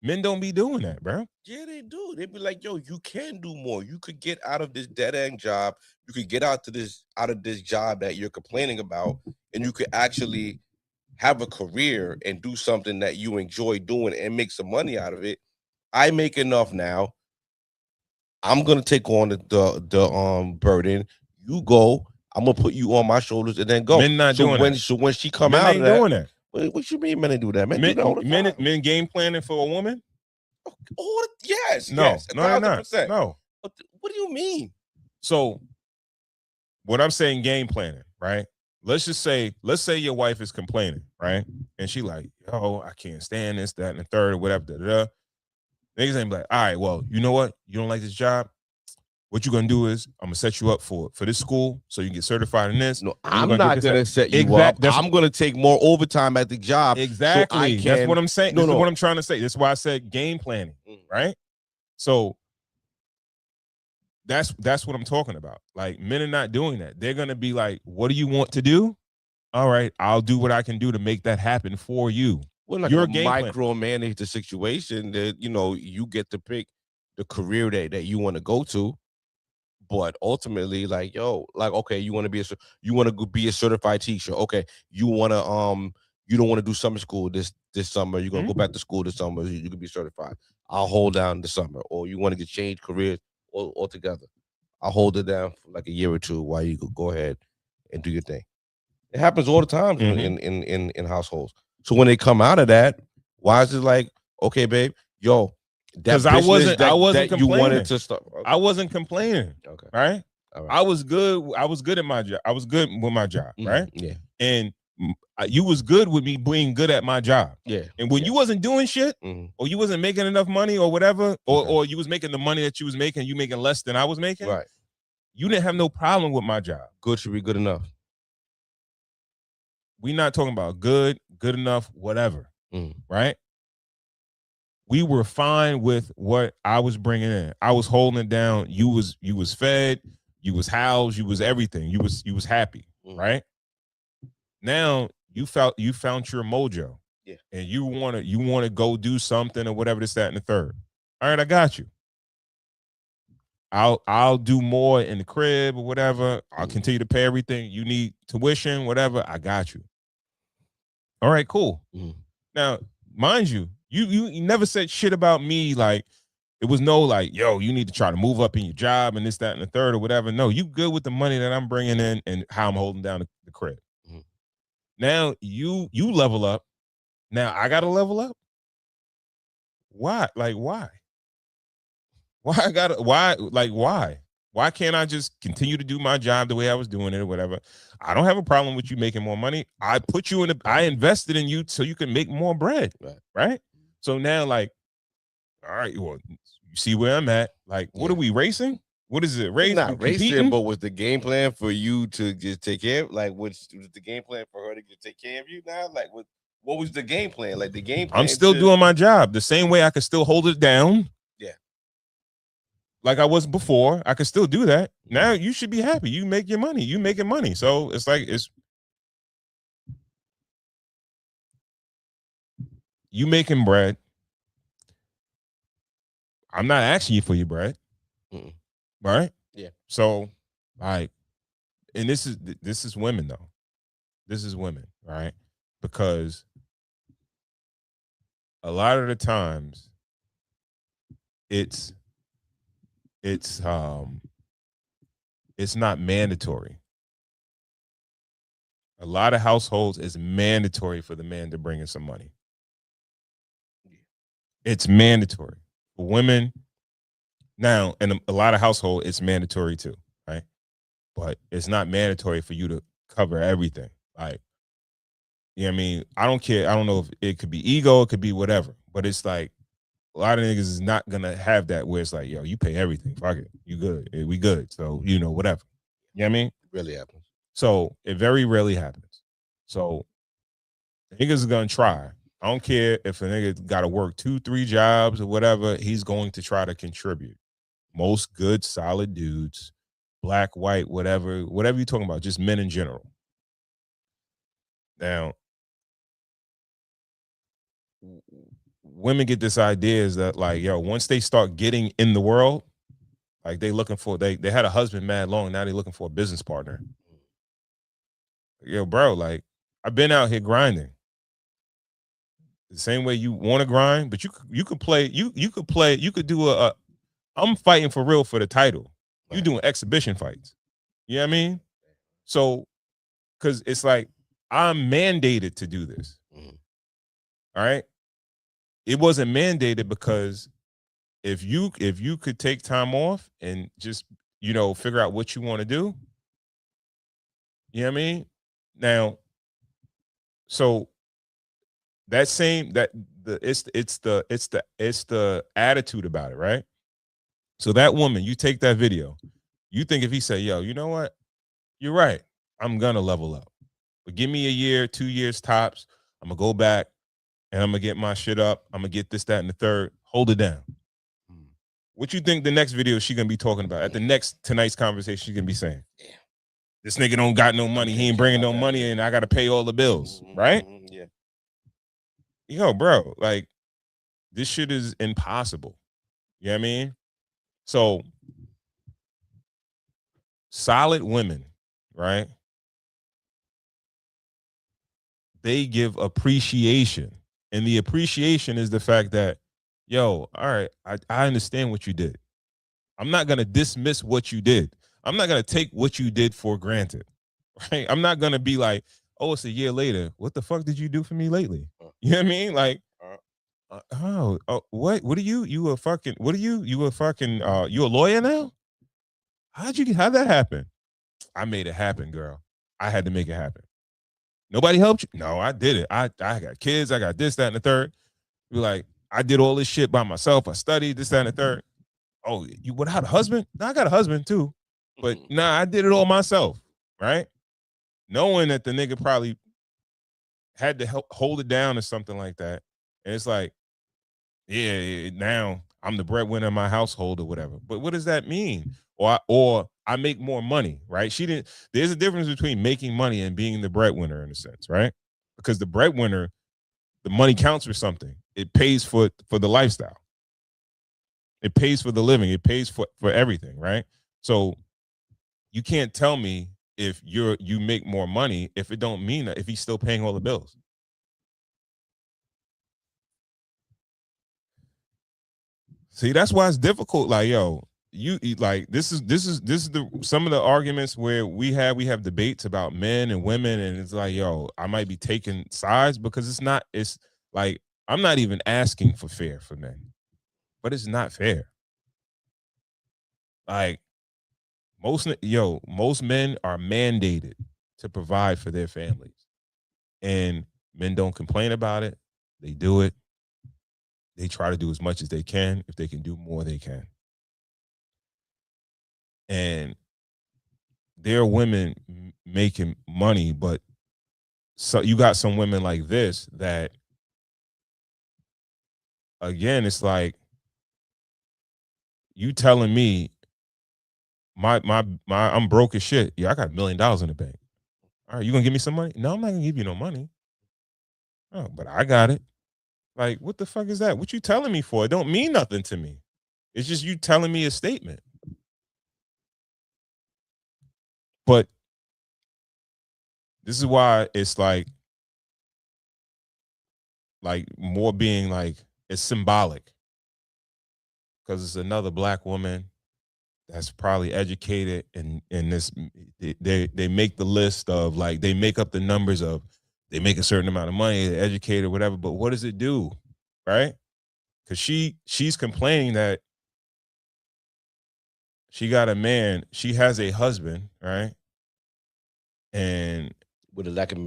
Men don't be doing that, bro. Yeah, they do. They be like, yo, you can do more. You could get out of this dead end job. You could get out of this job that you're complaining about, and you could actually have a career and do something that you enjoy doing and make some money out of it. I make enough now. I'm gonna take on the burden. You go. I'm gonna put you on my shoulders and then go. Men not doing that. So when she come Men out ain't of that, doing that. what you mean men ain't do that? Men do that all the time. Men game planning for a woman? Yes. No, yes, no, they're not. 1,000%. No. What do you mean? So what I'm saying, game planning, right? Let's say your wife is complaining, right? And she like, yo, I can't stand this, that, and the third, or whatever. Niggas ain't like, all right, well, you know what? You don't like this job? What you're gonna do is I'm gonna set you up for this school so you can get certified in this. No, I'm not gonna set you up. I'm gonna take more overtime at the job. Exactly. So That's what I'm saying. This is what I'm trying to say. This is why I said game planning, right? So that's what I'm talking about. Like, men are not doing that. They're gonna be like, what do you want to do? All right, I'll do what I can do to make that happen for you. Well, like, you're micromanage the situation that you get to pick the career that you want to go to. But ultimately, like, yo, like, okay, you want to be a certified teacher. Okay, you want to you don't want to do summer school this summer. You're gonna go back to school this summer. You can be certified. I'll hold down the summer. Or you want to change careers altogether. I'll hold it down for like a year or two while you could go ahead and do your thing. It happens all the time in households. So when they come out of that, why is it like, okay, babe, yo, because I wasn't complaining. You wanted to start. Okay. I wasn't complaining. Okay. Right? All right. I was good at my job. I was good with my job. Right? Yeah. And you was good with me being good at my job. Yeah. And when you wasn't doing shit, or you wasn't making enough money or whatever, or you was making the money that you was making, you making less than I was making. Right. You didn't have no problem with my job. Good should be good enough. We not talking about good enough, whatever. Right? We were fine with what I was bringing in. I was holding it down. You was fed. You was housed. You was everything. You was happy, right? Now you found your mojo, yeah, and you want to go do something or whatever, this, that, and the third. All right, I got you. I'll do more in the crib or whatever. I'll continue to pay everything you need, tuition, whatever. I got you. All right, cool. Now, mind you. You never said shit about me. Like, it was no like, yo, you need to try to move up in your job and this, that, and the third or whatever. No, you good with the money that I'm bringing in and how I'm holding down the crib. Now you level up. Now I got to level up. Why? Like, why? Why can't I just continue to do my job the way I was doing it or whatever? I don't have a problem with you making more money. I invested in you so you can make more bread. Right? So now, like, all right, well, you see where I'm at. Like, what are we racing? What is it? Not racing, but was the game plan for you to just take care of? Like, was the game plan for her to just take care of you now? Like, what was the game plan? Like, the game plan. I'm still doing my job the same way. I could still hold it down. Yeah. Like I was before. I could still do that. Now you should be happy. You make your money. You making money. So it's like you making bread. I'm not asking you for your bread. Right? Yeah. So, like, and this is women though. This is women, right? Because a lot of the times it's not mandatory. A lot of households it's mandatory for the man to bring in some money. It's mandatory for women. Now, in a lot of households, it's mandatory too. right? But it's not mandatory for you to cover everything. Like, you know what I mean? I don't care. I don't know if it could be ego, it could be whatever. But it's like a lot of niggas is not gonna have that where it's like, yo, you pay everything. Fuck it. You good. We good. So, whatever. You know what I mean? It really happens. So it very rarely happens. So niggas is gonna try. I don't care if a nigga gotta work 2-3 jobs or whatever, he's going to try to contribute. Most good, solid dudes, black, white, whatever you're talking about, just men in general. Now, women get this idea is that, like, yo, once they start getting in the world, like they looking for, they had a husband mad long, now they looking for a business partner. Yo, bro, like, I've been out here grinding. The same way you want to grind, but you could play, you could do I'm fighting for real for the title. You doing exhibition fights. You know what I mean? So, because it's like, I'm mandated to do this. All right? It wasn't mandated because if you could take time off and just, figure out what you want to do, you know what I mean? Now, so that same it's the attitude about it, right? So that woman, you take that video, you think if he say, yo, you know what? You're right. I'm gonna level up. But give me a year, 2 years tops. I'm gonna go back and I'm gonna get my shit up. I'm gonna get this, that, and the third. Hold it down. What you think the next video she gonna be talking about? At the next tonight's conversation, she's gonna be saying, this nigga don't got no money. He ain't bringing no money and I gotta pay all the bills, right? Yeah. Yo, bro, like, this shit is impossible. You know what I mean? So, solid women, right? They give appreciation. And the appreciation is the fact that, yo, all right, I understand what you did. I'm not going to dismiss what you did. I'm not going to take what you did for granted, right? I'm not going to be like, oh, it's a year later. What the fuck did you do for me lately? You know what I mean? Like, what are you? You a fucking, what are you? You a fucking, you a lawyer now? How'd that happen? I made it happen, girl. I had to make it happen. Nobody helped you? No, I did it. I got kids. I got this, that, and the third. You're like, I did all this shit by myself. I studied this, that, and the third. Oh, you without a husband? No, I got a husband too. But nah, I did it all myself, right? Knowing that the nigga probably had to help hold it down or something like that. And it's like, yeah, now I'm the breadwinner of my household or whatever. But what does that mean? Or I make more money, right? There's a difference between making money and being the breadwinner in a sense, right? Because the breadwinner, the money counts for something. It pays for the lifestyle. It pays for the living. It pays for everything, right? So you can't tell me if you make more money if it don't mean that, if he's still paying all the bills. See, that's why it's difficult. Like, yo, you like this is some of the arguments where we have debates about men and women, and it's like, yo, I might be taking sides because it's like, I'm not even asking for fair for men, but it's not fair. Like, most men are mandated to provide for their families, and men don't complain about it. They do it. They try to do as much as they can. If they can do more, they can. And there are women making money, but so you got some women like this that, again, it's like, you telling me I'm broke as shit. Yeah, I got $1 million in the bank. All right, you gonna give me some money? No, I'm not gonna give you no money. Oh, but I got it. Like, what the fuck is that? What you telling me for? It don't mean nothing to me. It's just you telling me a statement. But this is why it's like more being like, it's symbolic. Because it's another black woman that's probably educated, and this, they make the list of, like, they make up the numbers of, they make a certain amount of money, they're educated, whatever, but what does it do, right? Because she's complaining that She got a man. She has a husband, right? And with a lack of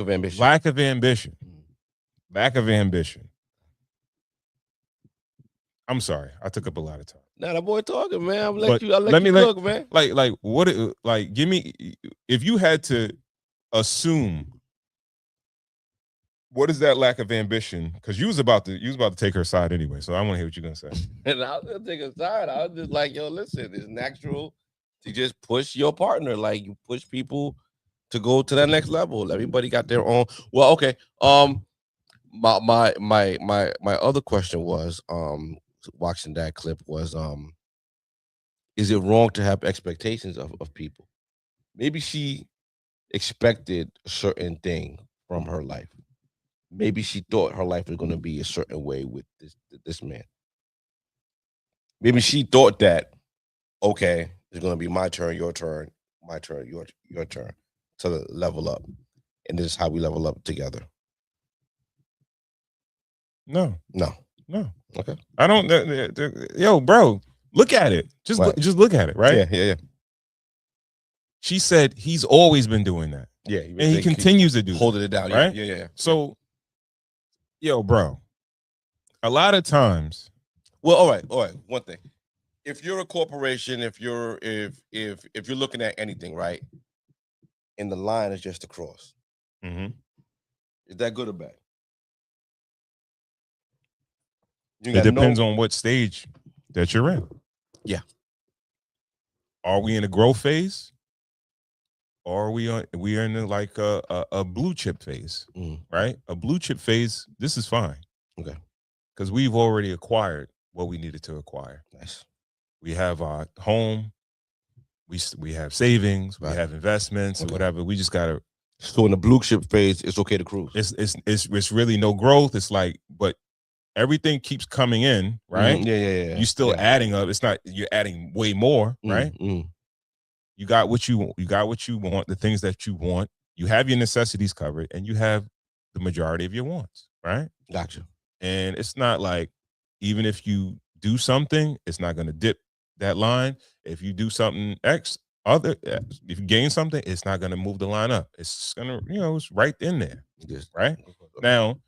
ambition. Lack of ambition. Lack of ambition. I'm sorry, I took up a lot of time. Nah, that boy talking, man. I'm But let you cook, man. Like what? Like, give me, if you had to assume, what is that lack of ambition? Because you was about to take her side anyway. So I want to hear what you're gonna say. And I was gonna take a side. I was just like, yo, listen, it's natural to just push your partner. Like you push people to go to that next level. Everybody got their own. Well, okay. My other question was, watching that clip was, is it wrong to have expectations of people? Maybe she expected a certain thing from her life. Maybe she thought her life was going to be a certain way with this man. Maybe she thought that, okay, it's going to be my turn, your turn, my turn, your turn to level up. And this is how we level up together. No. Okay. I don't. Yo, bro, look at it. Just look at it, right? Yeah. She said he's always been doing that. Yeah, and he continues to do holding it down. Right? Yeah. So, yo, bro, a lot of times. Well, all right. One thing, if you're a corporation, if you're looking at anything, right, and the line is just across, mm-hmm. Is that good or bad? It depends on what stage that you're in. Yeah. Are we in a growth phase? Or are we are in like a blue chip phase, right? A blue chip phase, this is fine. Okay. Because we've already acquired what we needed to acquire. Nice. We have our home. We have savings. Right. We have investments or whatever. We just gotta. So in the blue chip phase, it's okay to cruise. It's really no growth. It's like, but everything keeps coming in, right? Yeah. You're still adding up. It's not you're adding way more, right? You got what you want. You got what you want. The things that you want. You have your necessities covered, and you have the majority of your wants, right? Gotcha. And it's not like, even if you do something, it's not going to dip that line. If you do something if you gain something, it's not going to move the line up. It's going to, it's right in there. Yes. Right? Now,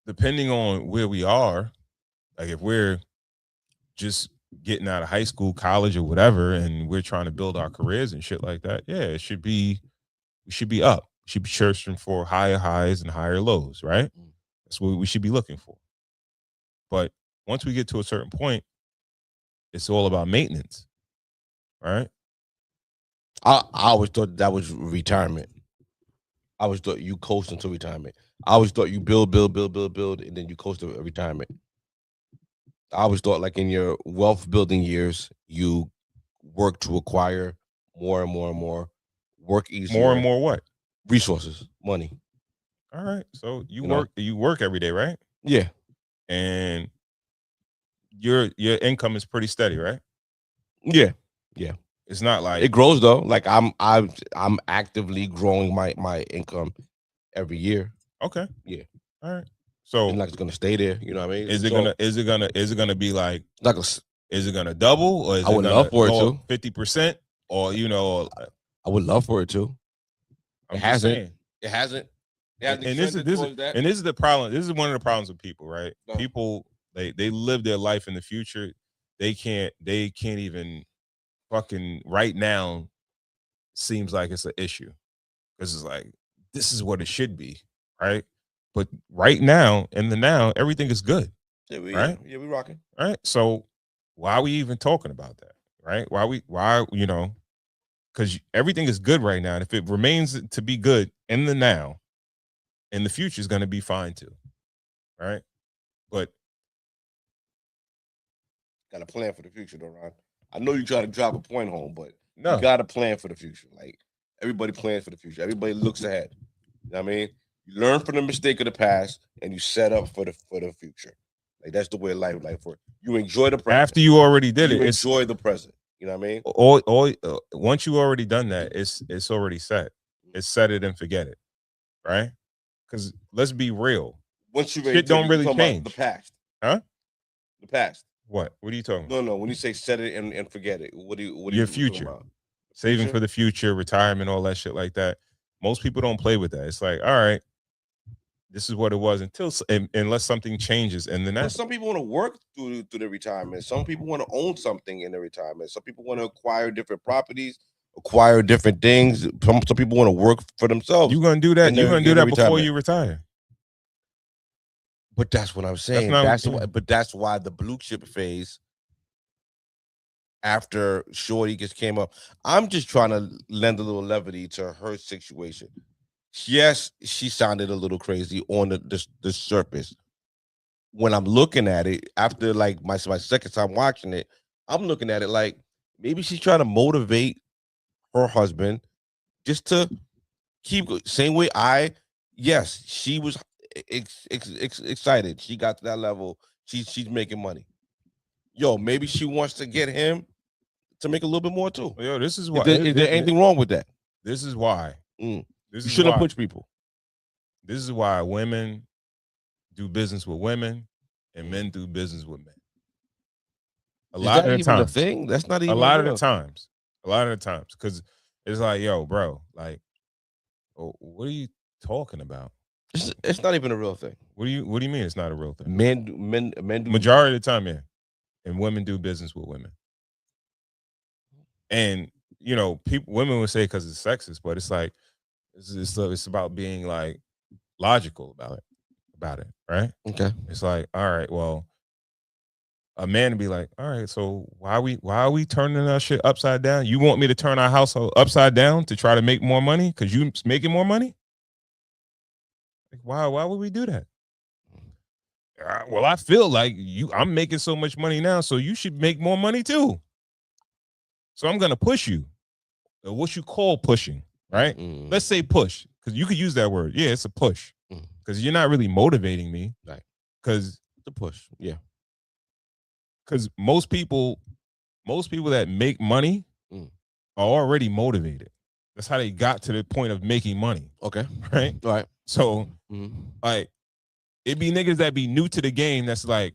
depending on where we are, like if we're just getting out of high school, college, or whatever, and we're trying to build our careers and shit like that, we should be up. We should be searching for higher highs and higher lows, right? That's what we should be looking for. But once we get to a certain point, it's all about maintenance, right? I always thought that was retirement. I always thought you coast until retirement. I always thought you build, and then you coast to retirement. I always thought, like, in your wealth building years, you work to acquire more and more and more, work easier. More and more what? Resources, money. All right. So you work every day, right? Yeah. And your income is pretty steady, right? Yeah. It's not like it grows though. Like I'm actively growing my income every year. Okay. Yeah. All right. So it's like it's gonna stay there. You know what I mean? Is it gonna be like? Is it gonna double, or is I would love for it to 50%, or I would love for it to. It hasn't. It hasn't. And this is the problem. This is one of the problems with people, right? No. People they live their life in the future. They can't even fucking right now. Seems like it's an issue because it's like this is what it should be, right? But right now, in the now, everything is good. Yeah, we rocking. Right. So why are we even talking about that? Right? Why because everything is good right now. And if it remains to be good in the now, in the future is going to be fine too. Right. But got to plan for the future though, Ron. I know you try to drop a point home, but no. You got to plan for the future. Like everybody plans for the future. Everybody looks ahead. You know what I mean? You learn from the mistake of the past and you set up for the future. Like that's the way of life. Like you enjoy the present. After you already did it, enjoy the present. You know what I mean? Once you already done that, it's already set. It's set it and forget it, right? Because let's be real. Once you shit don't really change. The past, huh? The past. What? What are you talking about? No. When you say set it and forget it, what are Your you future. talking about? Saving for the future, retirement, all that shit like that. Most people don't play with that. It's like, all right, this is what it was unless something changes, and then that's some people want to work through their retirement. Some people want to own something in their retirement. Some people want to acquire different properties, acquire different things. Some people want to work for themselves. you're gonna do that. You're gonna do that before you retire. But that's what I'm saying. But that's why the blue chip phase after Shorty just came up. I'm just trying to lend a little levity to her situation. Yes, she sounded a little crazy on the surface. When I'm looking at it after like my second time watching it, I'm looking at it like maybe she's trying to motivate her husband just to keep same way yes, she was excited. She got to that level. She's making money. Yo, maybe she wants to get him to make a little bit more too. Yo, this is why. Is there anything wrong with that? This is why. You shouldn't push people. This is why women do business with women and men do business with men. A lot of the times, thing. That's not even a lot of the times. A lot of the times, because it's like, yo, bro, like, what are you talking about? It's not even a real thing. What do you mean it's not a real thing? Men do majority of the time, yeah. And women do business with women. And women would say because it's sexist, but it's like it's about being like logical about it, right? Okay. It's like, all right, well, a man would be like, all right, so why are we turning our shit upside down? You want me to turn our household upside down to try to make more money because you making more money? Like, why would we do that? Well, I feel like I'm making so much money now, so you should make more money too. So I'm gonna push you. What you call pushing, right? Let's say push, because you could use that word. Yeah, it's a push. Because you're not really motivating me. Right. Because the push. Yeah. Because most people that make money are already motivated. That's how they got to the point of making money. Okay. Right? Right. So like it be niggas that be new to the game that's like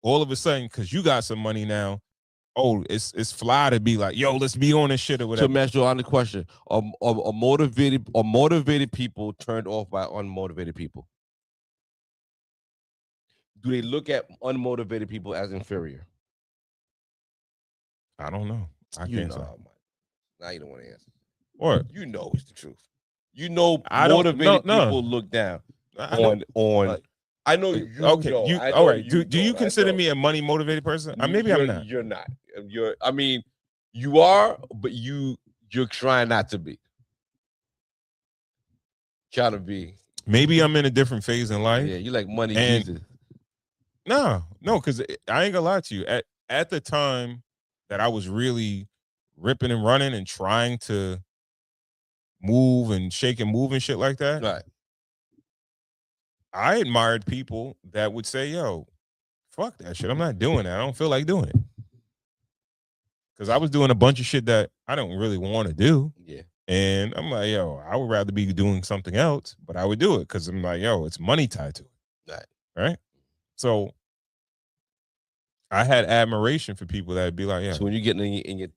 all of a sudden, because you got some money now, it's fly to be like, yo, let's be on this shit or whatever. To match you on the question, are motivated people turned off by unmotivated people? Do they look at unmotivated people as inferior? I don't know. I can't say. Now you don't want to answer. What? You know it's the truth. You know motivated people look down on. I know you. Okay. Know. All right. Do you consider me a money motivated person? Maybe I'm not. You're not. I mean, you are, but you're trying not to be. Trying to be. Maybe I'm in a different phase in life. Yeah, you like money Jesus. No, because I ain't gonna lie to you. At the time that I was really ripping and running and trying to move and shake and move and shit like that. Right. I admired people that would say, yo, fuck that shit. I'm not doing that. I don't feel like doing it. Because I was doing a bunch of shit that I don't really want to do. Yeah. And I'm like, yo, I would rather be doing something else, but I would do it because I'm like, yo, it's money tied to it. Right. Right. So I had admiration for people that'd be like, yeah. So when you get in your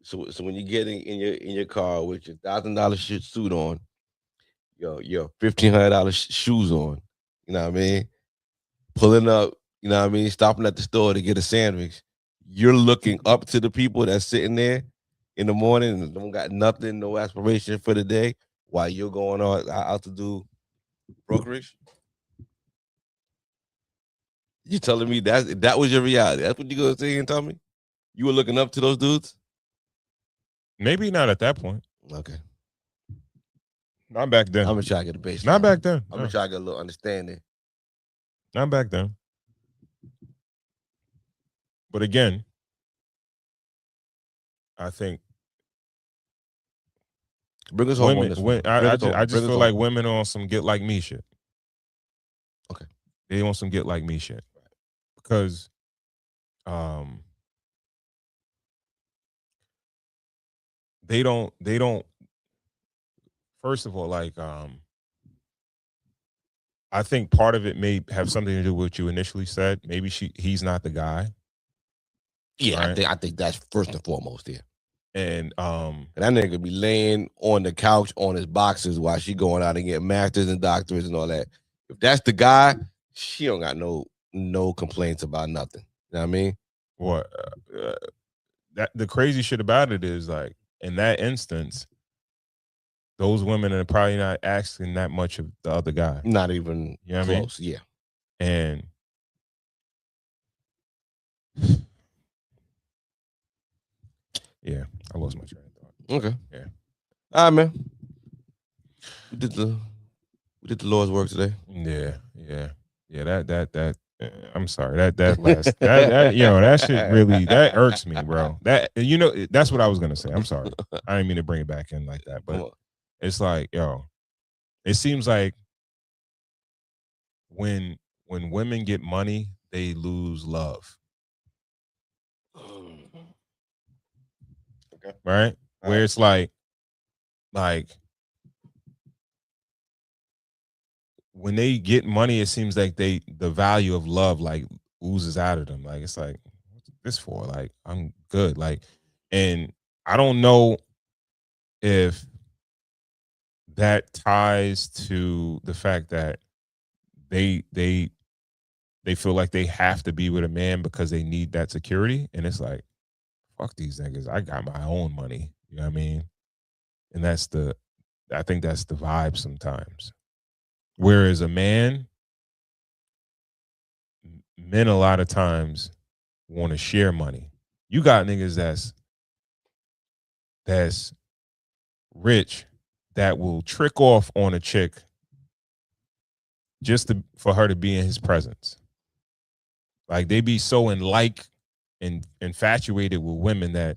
so when you get in your car with your $1,000 suit on, your $1,500 shoes on, you know what I mean? Pulling up, you know what I mean? Stopping at the store to get a sandwich. You're looking up to the people that's sitting there in the morning and don't got nothing, no aspiration for the day, while you're going out to do brokerage. You telling me that was your reality? That's what you gonna say and tell me? You were looking up to those dudes? Maybe not at that point. Okay. Not back then. I'm gonna try to get a base. Not back then. I'm gonna try to get a little understanding. Not back then. But again, I think bring us home on this one. I just feel like women are on some get like me shit. Okay. They want some get like me shit. Because they don't first of all, like I think part of it may have something to do with what you initially said. Maybe he's not the guy. Yeah, right? I think that's first and foremost. Yeah. And that nigga be laying on the couch on his boxes while she going out and getting masters and doctorates and all that. If that's the guy, she don't got no complaints about nothing. You know what I mean? What that the crazy shit about it is, like, in that instance, those women are probably not asking that much of the other guy. Not even you know close. What I mean? Yeah. And yeah, I lost my train of thought. Okay. Yeah. All right, man. We did the Lord's work today. Yeah. That I'm sorry. That last that yo, that shit really that irks me, bro. That that's what I was gonna say. I'm sorry. I didn't mean to bring it back in like that, but it's like, yo, it seems like when women get money, they lose love. Okay. Right? Where it's like when they get money, it seems like the value of love like oozes out of them. Like, it's like, what's this for? Like, I'm good. Like, and I don't know if that ties to the fact that they feel like they have to be with a man because they need that security. And it's like, fuck these niggas. I got my own money. You know what I mean? And I think that's the vibe sometimes. Whereas a man, men a lot of times want to share money. You got niggas that's rich that will trick off on a chick just for her to be in his presence. Like, they be so and infatuated with women that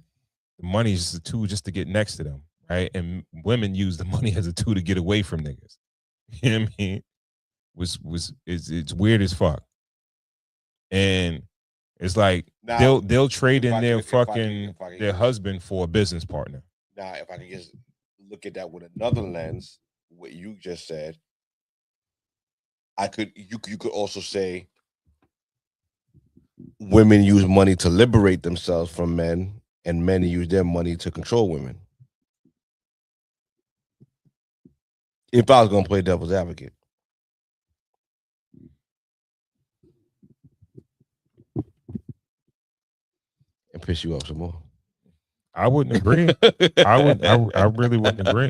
the money is just a tool just to get next to them, right? And women use the money as a tool to get away from niggas. You know what I mean? It's weird as fuck. And it's like now, they'll trade in their their husband for a business partner. Now, if I can just look at that with another lens, what you just said, you could also say women use money to liberate themselves from men, and men use their money to control women. If I was gonna play devil's advocate. And piss you off some more. I wouldn't agree. I really wouldn't agree.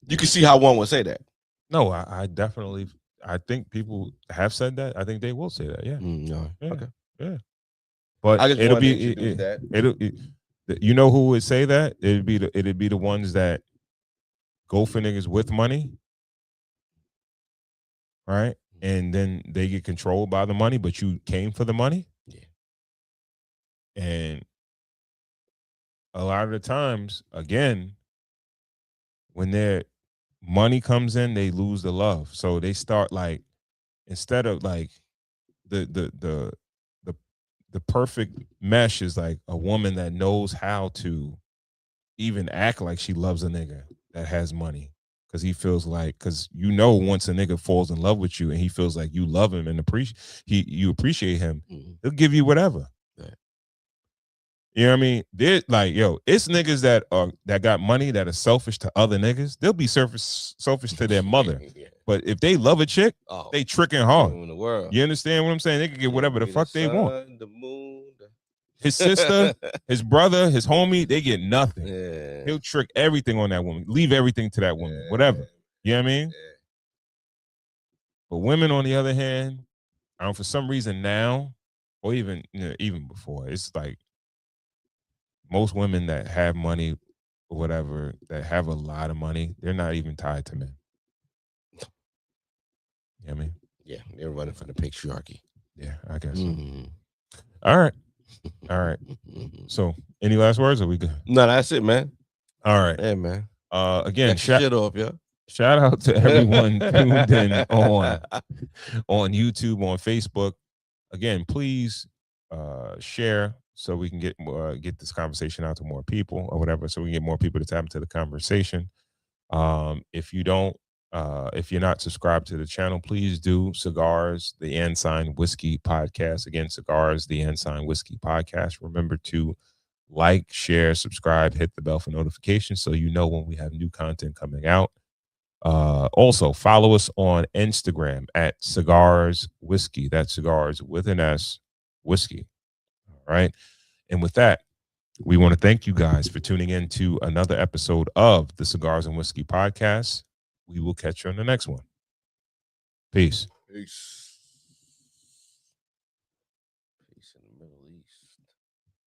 You can see how one would say that. No, I definitely. I think people have said that. I think they will say that. Yeah. No. Yeah. Okay. Yeah. But I just it'll wanted be to introduce that. You know who would say that? It'd be the ones that go for niggas with money, right? And then they get controlled by the money, but you came for the money. Yeah. And a lot of the times, again, when their money comes in, they lose the love. So they start, like, instead of like the perfect mesh is like a woman that knows how to even act like she loves a nigga that has money. Because he feels like, once a nigga falls in love with you and he feels like you love him and you appreciate him, he'll give you whatever. Right. You know what I mean? They're like, yo, it's niggas that got money that are selfish to other niggas. They'll be selfish to their mother. Yeah. But if they love a chick, they tricking hard. In the world. You understand what I'm saying? They can get whatever the fuck they want. The moon. His sister, his brother, his homie, they get nothing. Yeah. He'll trick everything on that woman, leave everything to that woman, whatever. You know what I mean? Yeah. But women, on the other hand, for some reason now, or even before, it's like most women that have money or whatever, that have a lot of money, they're not even tied to men. You know what I mean? Yeah, they're running from the patriarchy. Yeah, I guess. Mm-hmm. All right. So, any last words? Or are we good? No, that's it, man. All right. Yeah, man. Again, shit off, yeah. Shout out to everyone tuned in on YouTube, on Facebook. Again, please share so we can get this conversation out to more people or whatever, so we can get more people to tap into the conversation. If you don't If you're not subscribed to the channel, please do. Cigars, the Ensign Whiskey Podcast. Again, Cigars, the Ensign Whiskey Podcast. Remember to like, share, subscribe, hit the bell for notifications so you know when we have new content coming out. Also, follow us on Instagram at Cigars Whiskey. That's Cigars with an S, Whiskey. All right. And with that, we want to thank you guys for tuning in to another episode of the Cigars and Whiskey Podcast. We will catch you on the next one. Peace. Peace.